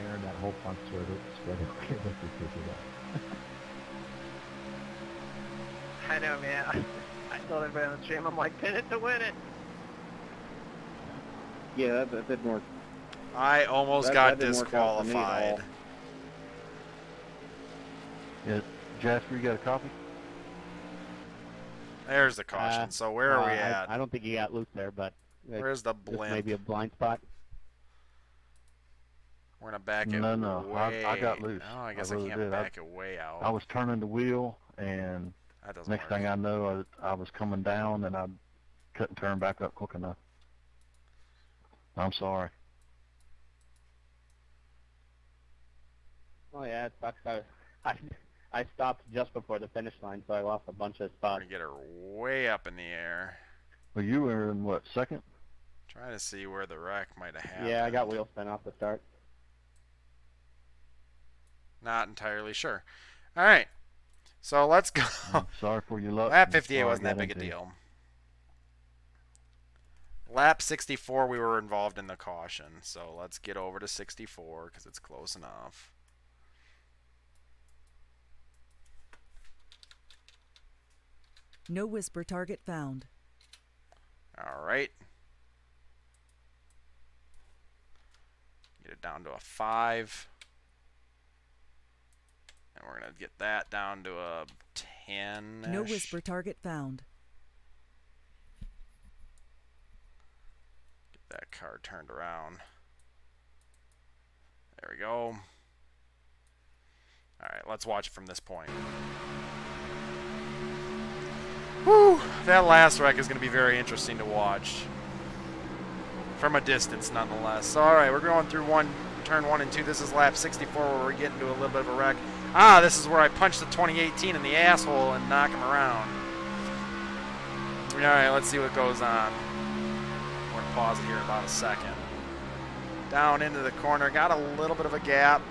Aaron, that whole front spread okay with you. I know, man. I told everybody on the stream, I'm like, pin it to win it. Yeah, that didn't work. I almost That got didn't work out for me at all. disqualified. Yeah, Jasper, you got a copy? There's the caution. So where are we I at? don't think you got loose there, but Where's the just blimp? maybe a blind spot. We're gonna back it No. way. I got loose. Oh, I guess I, really can't did. back it way out. I was turning the wheel, and That doesn't next work. thing I know, I was coming down, and I couldn't turn back up quick enough. I'm sorry. Oh yeah, it sucks. I stopped just before the finish line, so I lost a bunch of We're spots. gonna get her way up in the air. Well, you were in, what, second? Trying to see where the wreck might have happened. Yeah, I got wheel spin off the start. Not entirely sure. All right, so let's go. Sorry for your luck. Lap 58 Sorry I wasn't that got big a into you. deal. Lap 64, we were involved in the caution, so let's get over to 64 because it's close enough. No whisper target found. All right. Get it down to a 5. And we're going to get that down to a 10. No whisper target found. Get that car turned around. There we go. All right, let's watch it from this point. Whew, that last wreck is going to be very interesting to watch. From a distance, nonetheless. So, all right, we're going through turn 1 and 2. This is lap 64 where we're getting to a little bit of a wreck. Ah, this is where I punched the 2018 in the asshole and knock him around. All right, let's see what goes on. We're going to pause it here in about a second. Down into the corner. Got a little bit of a gap.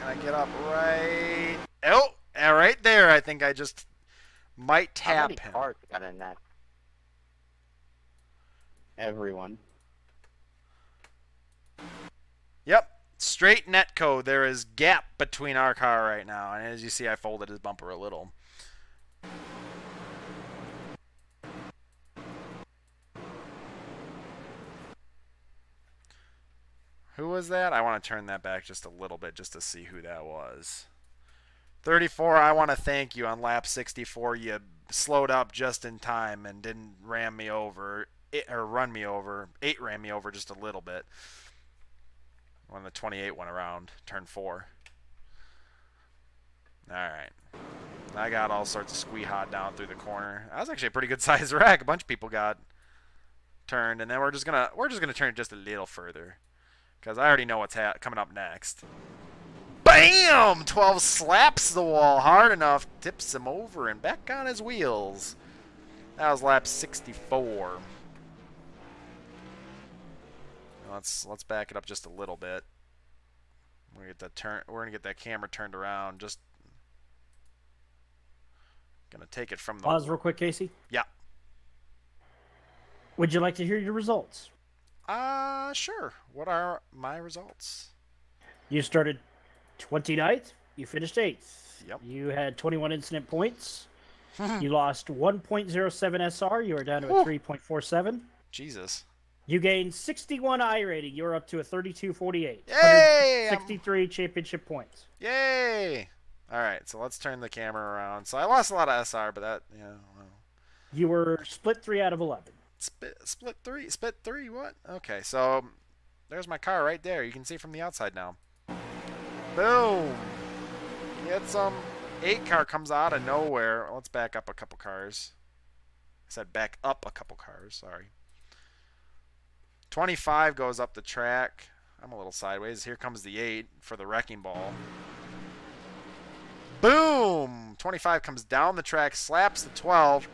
And I get up right... Oh, right there. I think I just might tap How many him. cars got in that? Everyone. Yep, straight net code. There is gap between our car right now. And as you see, I folded his bumper a little. Who was that? I want to turn that back just a little bit just to see who that was. 34, I want to thank you on lap 64. You slowed up just in time and didn't ram me over, or run me over. 8 ran me over just a little bit when the 28 went around, turn 4. All right. I got all sorts of squee hot down through the corner. That was actually a pretty good sized wreck. A bunch of people got turned, and then we're just gonna turn it just a little further. Because I already know what's coming up next. BAM! 12 slaps the wall hard enough, tips him over, and back on his wheels. That was lap 64. Let's back it up just a little bit. We're gonna get that camera turned around. Just gonna take it from the Pause real quick, Casey. Yeah. Would you like to hear your results? Sure. What are my results? You started 29th. You finished 8th. Yep. You had 21 incident points. You lost 1.07 SR. You are down to a 3.47. Jesus. You gained 61 I rating. You're up to a 32.48. Yay! 63 championship points. Yay! All right, so let's turn the camera around. So I lost a lot of SR, but that, you know. Well. You were split 3 out of 11. Split three, what? Okay, so there's my car right there. You can see from the outside now. Boom! Get some. 8 car comes out of nowhere. Let's back up a couple cars. I said back up a couple cars. Sorry. 25 goes up the track. I'm a little sideways. Here comes the 8 for the wrecking ball. Boom! 25 comes down the track, slaps the 12.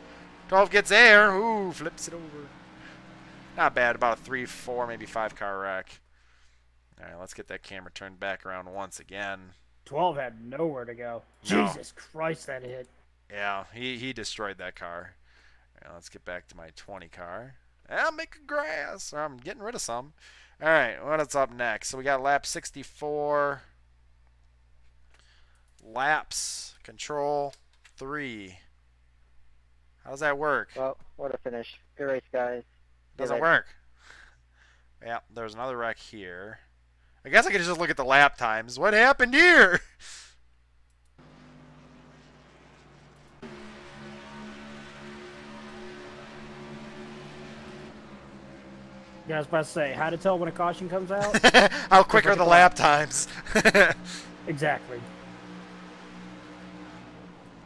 12 gets air. Ooh, flips it over. Not bad. About a 3, 4, maybe 5 car wreck. All right, let's get that camera turned back around once again. 12 had nowhere to go. No. Jesus Christ, that hit. Yeah, he destroyed that car. All right, let's get back to my 20 car. I'm making grass. Or I'm getting rid of some. All right, what's up next? So we got lap 64. Laps, control, 3. How does that work? Well, what a finish. Good race, guys. Doesn't work. Yeah, there's another wreck here. I guess I could just look at the lap times. What happened here? Yeah, I was about to say, how to tell when a caution comes out? How quick are the lap times? Exactly.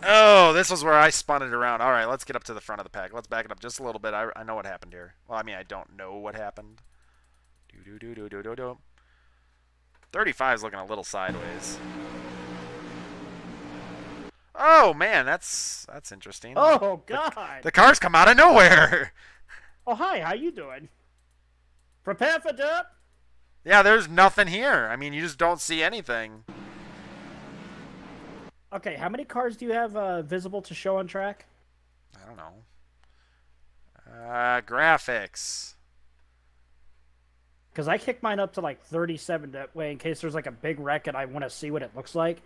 Oh, this was where I spun it around. All right, let's get up to the front of the pack. Let's back it up just a little bit. I know what happened here. Well, I mean, I don't know what happened. 35 is looking a little sideways. Oh, man, that's interesting. Oh, God. The cars come out of nowhere. Oh, hi, how you doing? Prepare for dirt? Yeah, there's nothing here. I mean, you just don't see anything. Okay, how many cars do you have visible to show on track? I don't know. Graphics. Because I kicked mine up to like 37 that way in case there's like a big wreck and I want to see what it looks like.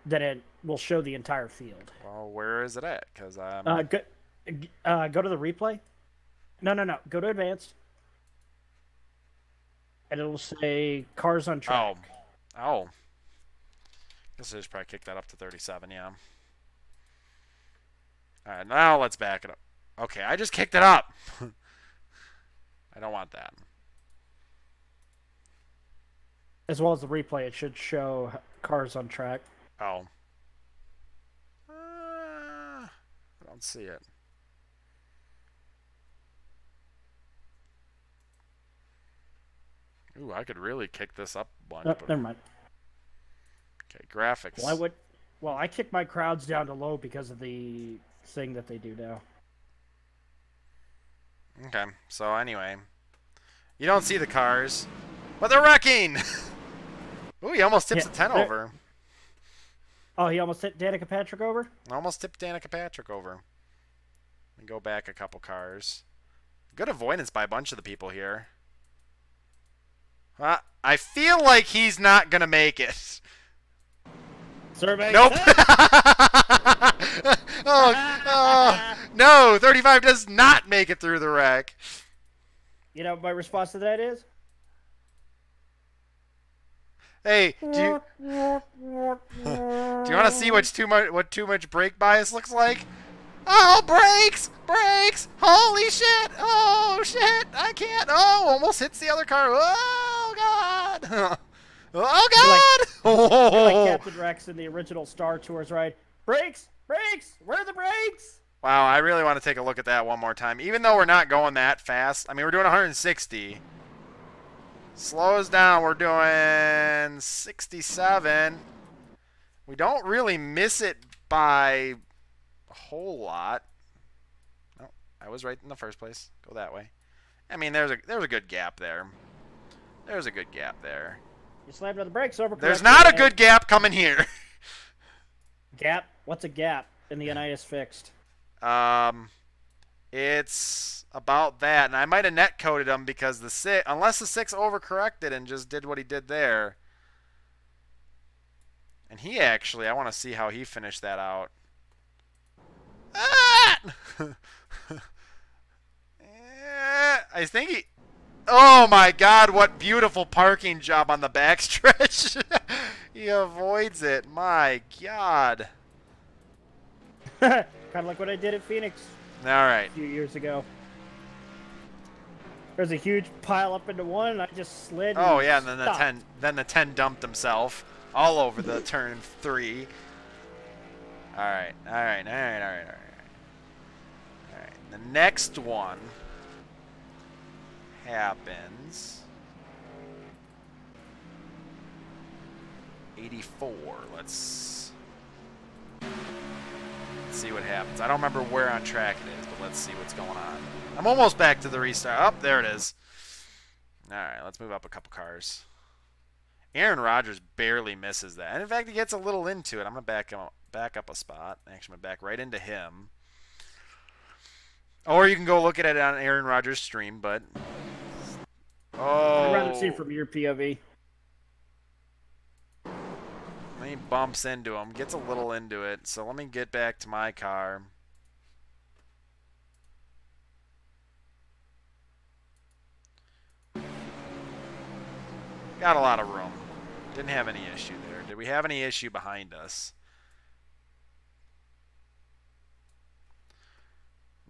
Then it will show the entire field. Well, where is it at? Because go to the replay. No. Go to advanced. And it'll say cars on track. Oh. Guess I just probably kick that up to 37, yeah. Alright, now let's back it up. Okay, I just kicked it up. I don't want that. As well as the replay, it should show cars on track. Oh. I don't see it. Ooh, I could really kick this up a bunch. Oh, never mind. Okay, graphics. Well, I kick my crowds down to low because of the thing that they do now. Okay, so anyway. You don't see the cars, but they're wrecking! Ooh, he almost tips the 10 over. Oh, he almost hit Danica Patrick over? Almost tipped Danica Patrick over. Let me go back a couple cars. Good avoidance by a bunch of the people here. I feel like he's not going to make it. Survey. Nope. No, 35 does not make it through the wreck. You know what my response to that is? Hey, do you want to see what too much brake bias looks like? Oh, brakes! Brakes! Holy shit! Oh, shit! I can't! Oh, almost hits the other car. Oh, God! Oh, God! You're like Captain Rex in the original Star Tours ride. Brakes! Brakes! Where are the brakes? Wow, I really want to take a look at that one more time. Even though we're not going that fast. I mean, we're doing 160. Slows down. We're doing 67. We don't really miss it by a whole lot. No, I was right in the first place. Go that way. I mean, there's a good gap there. There's a good gap there. You slammed on the brakes over. There's not a good gap coming here. Gap? What's a gap in the Unitas fixed? It's about that, and I might have net coded him because unless the 6 overcorrected and just did what he did there. And he actually, I want to see how he finished that out. I think he... Oh my God, what beautiful parking job on the backstretch. He avoids it. My God. Kind of like what I did at Phoenix. All right. A few years ago. There's a huge pile up into one, and I just slid. Oh yeah, and then the 10 dumped himself all over the turn 3. All right. The next one happens 84. Let's see what happens. I don't remember where on track it is, but let's see what's going on. I'm almost back to the restart. Oh, there it is. All right, let's move up a couple cars. Aaron Rodgers barely misses that. And in fact, he gets a little into it. I'm going to back up a spot. Actually, I'm going to back right into him. Or you can go look at it on Aaron Rodgers' stream, but... Oh. I'd rather see it from your POV. He bumps into him, gets a little into it. So let me get back to my car. Got a lot of room. Didn't have any issue there. Did we have any issue behind us?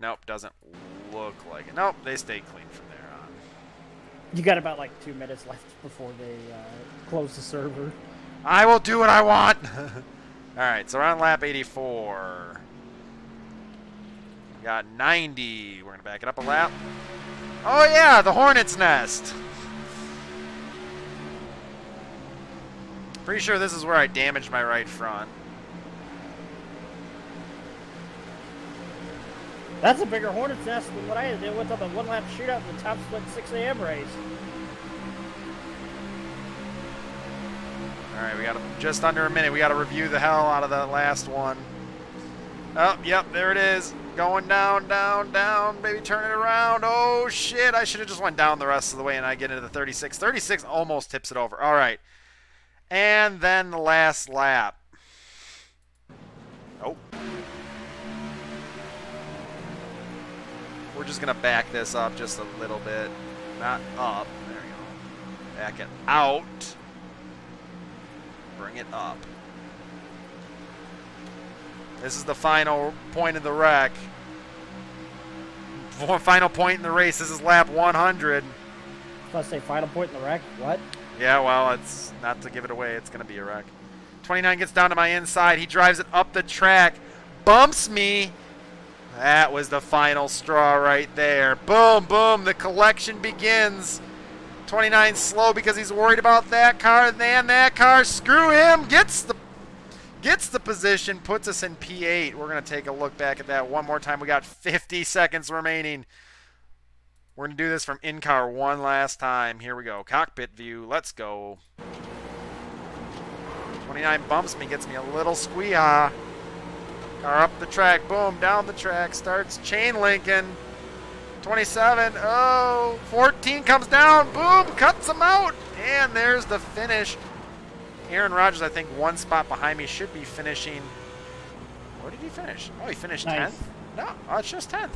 Nope, doesn't look like it. Nope, they stay clean from there on. You got about like 2 minutes left before they close the server. I will do what I want! Alright, so we're on lap 84. We got 90. We're going to back it up a lap. Oh yeah, the Hornet's Nest! Pretty sure this is where I damaged my right front. That's a bigger Hornet's Nest than what I had to deal with on the one-lap shootout in the top split 6 a.m. race. Alright, we got just under a minute. We got to review the hell out of that last one. Oh, yep, there it is. Going down, down, down. Baby, turn it around. Oh, shit. I should have just went down the rest of the way and I get into the 36. 36 almost tips it over. Alright. And then the last lap. Oh. We're just going to back this up just a little bit. Not up. There we go. Back it out. Bring it up. This is the final point of the wreck. Final point in the race. This is lap 100. Let's say final point in the wreck. What? Yeah, well, it's not to give it away. It's going to be a wreck. 29 gets down to my inside. He drives it up the track. Bumps me. That was the final straw right there. Boom, boom. The collection begins. 29 slow because he's worried about that car. Then that car, screw him. Gets the position. Puts us in P8. We're going to take a look back at that one more time. We got 50 seconds remaining. We're going to do this from in-car one last time. Here we go. Cockpit view. Let's go. 29 bumps me. Gets me a little squee-ha. Car up the track. Boom. Down the track. Starts chain linking. 27. Oh. 14 comes down. Boom. Cuts him out. And there's the finish. Aaron Rodgers, I think, one spot behind me, should be finishing. Where did he finish? Oh, he finished 10th? No. Oh, it's just 10th.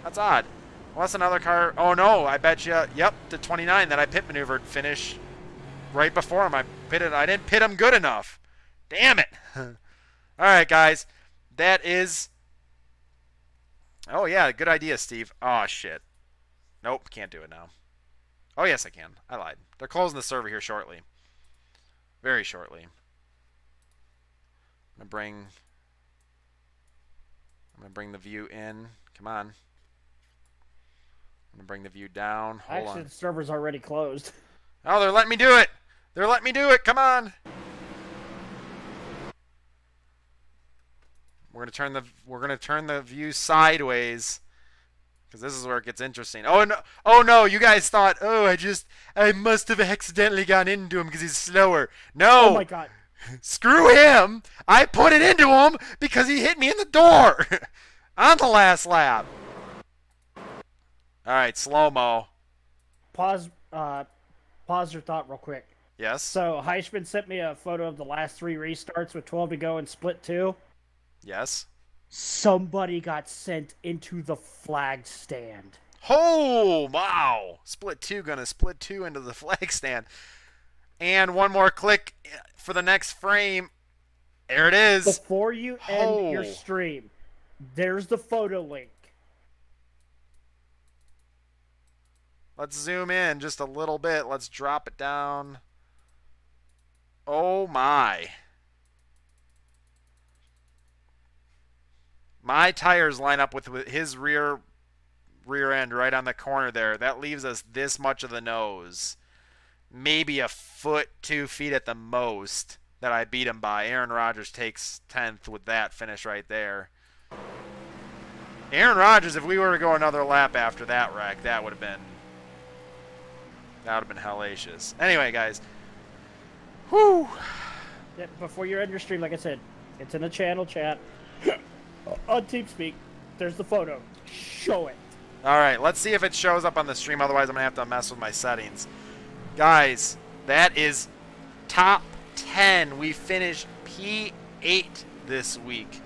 That's odd. Unless another car... Oh, no. I bet you... Yep, the 29 that I pit maneuvered finished right before him. I didn't pit him good enough. Damn it. All right, guys. That is... Oh, yeah. Good idea, Steve. Oh, shit. Nope. Can't do it now. Oh, yes, I can. I lied. They're closing the server here shortly. Very shortly. I'm going to bring the view in. Come on. I'm going to bring the view down. Hold Actually, on. the server's already closed. Oh, they're letting me do it. They're letting me do it. Come on. We're going to turn the view sideways because this is where it gets interesting. Oh no. Oh no, you guys thought, "Oh, I must have accidentally gone into him because he's slower." No. Oh my god. Screw him. I put it into him because he hit me in the door on the last lap. All right, slow-mo. Pause your thought real quick. Yes? So, Heishman sent me a photo of the last 3 restarts with 12 to go in split 2. Yes? Somebody got sent into the flag stand. Oh, wow. Split 2, gonna split 2 into the flag stand. And one more click for the next frame. There it is. Before you end your stream, there's the photo link. Let's zoom in just a little bit. Let's drop it down. Oh, my. my tires line up with his rear end right on the corner there. That leaves us this much of the nose. Maybe a foot, 2 feet at the most that I beat him by. Aaron Rodgers takes 10th with that finish right there. Aaron Rodgers, if we were to go another lap after that wreck, that would have been hellacious. Anyway, guys. Whew. Yeah, before you end your stream, like I said, it's in the channel chat. On TeamSpeak, there's the photo. Show it. All right, let's see if it shows up on the stream. Otherwise, I'm going to have to mess with my settings. Guys, that is top 10. We finished P8 this week.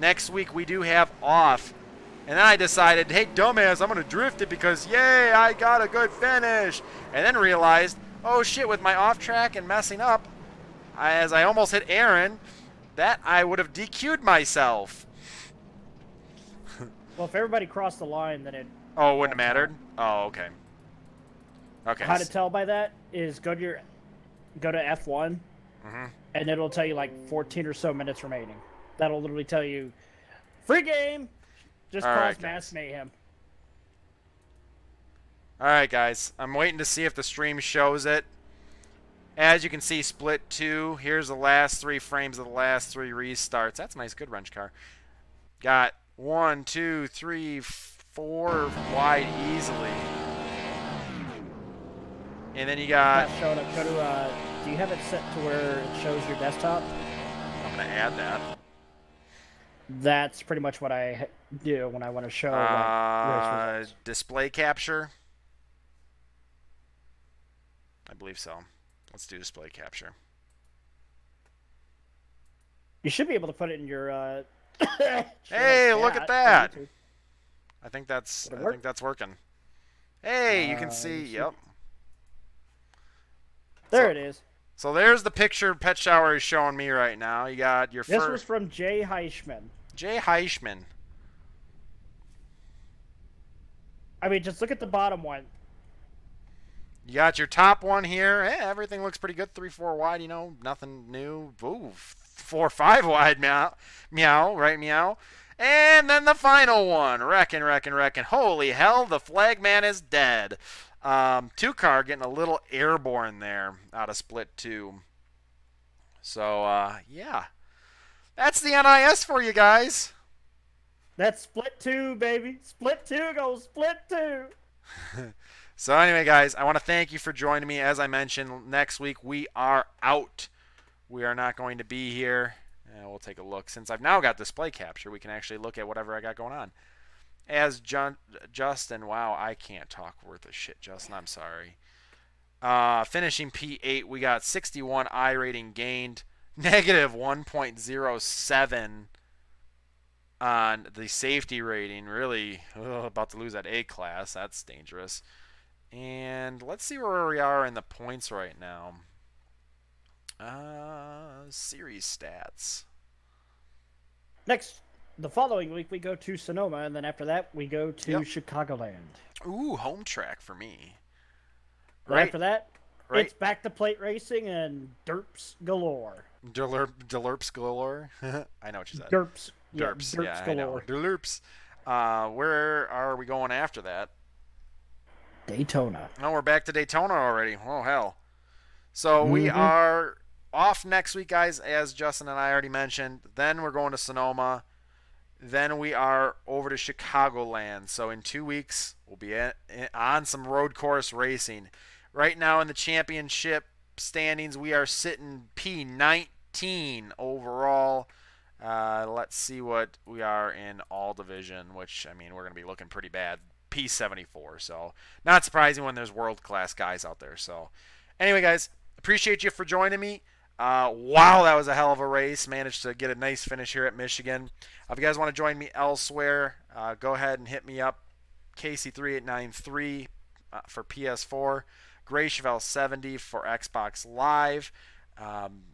Next week, we do have off. And then I decided, hey, dumbass, I'm going to drift it because, yay, I got a good finish. And then realized, oh, shit, with my off track and messing up, as I almost hit Aaron, that I would have DQ'd myself. Well, if everybody crossed the line, then it... Oh, it wouldn't have mattered? Oh, okay. Okay. How to tell by that is go to F1, and it'll tell you like 14 or so minutes remaining. That'll literally tell you, free game! Just cause mass mayhem. Alright, guys. I'm waiting to see if the stream shows it. As you can see, split 2. Here's the last 3 frames of the last 3 restarts. That's a nice good wrench car. Got 1, 2, 3, 4 wide easily. And then you got... Not showing up. Go to, do you have it set to where it shows your desktop? I'm going to add that. That's pretty much what I do when I want to show display capture. I believe so. Let's do display capture. You should be able to put it in your. Hey, look at that! I think that's working. Hey, you can see. Yep. There it is. So there's the picture Pet Shower is showing me right now. You got your This was from Jay Heishman. Jay Heishman. I mean, just look at the bottom one. You got your top one here. Hey, everything looks pretty good. 3, 4 wide, you know, nothing new. Ooh, 4, 5 wide, meow. Meow, right, meow. And then the final one. Wrecking. Holy hell, the flag man is dead. 2 car getting a little airborne there out of split 2. So, yeah. That's the NIS for you guys. That's split 2, baby. Split 2 goes split 2. So anyway, guys, I want to thank you for joining me. As I mentioned, next week we are out. We are not going to be here. We'll take a look. Since I've now got display capture, we can actually look at whatever I got going on. As Justin, wow, I can't talk worth a shit, Justin. I'm sorry. Finishing P8, we got 61 I rating gained, negative 1.07 on the safety rating. Really about to lose that A class. That's dangerous. And let's see where we are in the points right now. Series stats. The following week we go to Sonoma, and then after that we go to Chicagoland. Ooh, home track for me. Right after that, it's back to plate racing and derps galore. Derps galore? I know what you said. Derps. Derps. Yeah, I know. Derps. Where are we going after that? Daytona. Oh, we're back to Daytona already. Oh, hell. So we are off next week, guys, as Justin and I already mentioned. Then we're going to Sonoma. Then we are over to Chicagoland. So in 2 weeks, we'll be on some road course racing. Right now in the championship standings, we are sitting P19 overall. Let's see what we are in all division, which, I mean, we're going to be looking pretty bad. P74. So not surprising when there's world-class guys out there. So anyway, guys, appreciate you for joining me. Wow, that was a hell of a race. Managed to get a nice finish here at Michigan. If you guys want to join me elsewhere, go ahead and hit me up. Casey3893 for PS4. Gray Chevelle 70 for Xbox Live.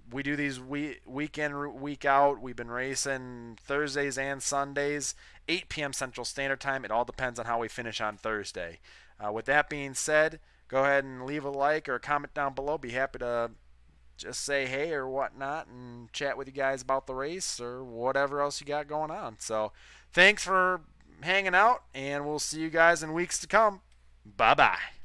We do these week in, week out. We've been racing Thursdays and Sundays, 8 p.m. Central Standard Time. It all depends on how we finish on Thursday. With that being said, go ahead and leave a like or a comment down below. Be happy to just say hey or whatnot and chat with you guys about the race or whatever else you got going on. So thanks for hanging out, and we'll see you guys in weeks to come. Bye-bye.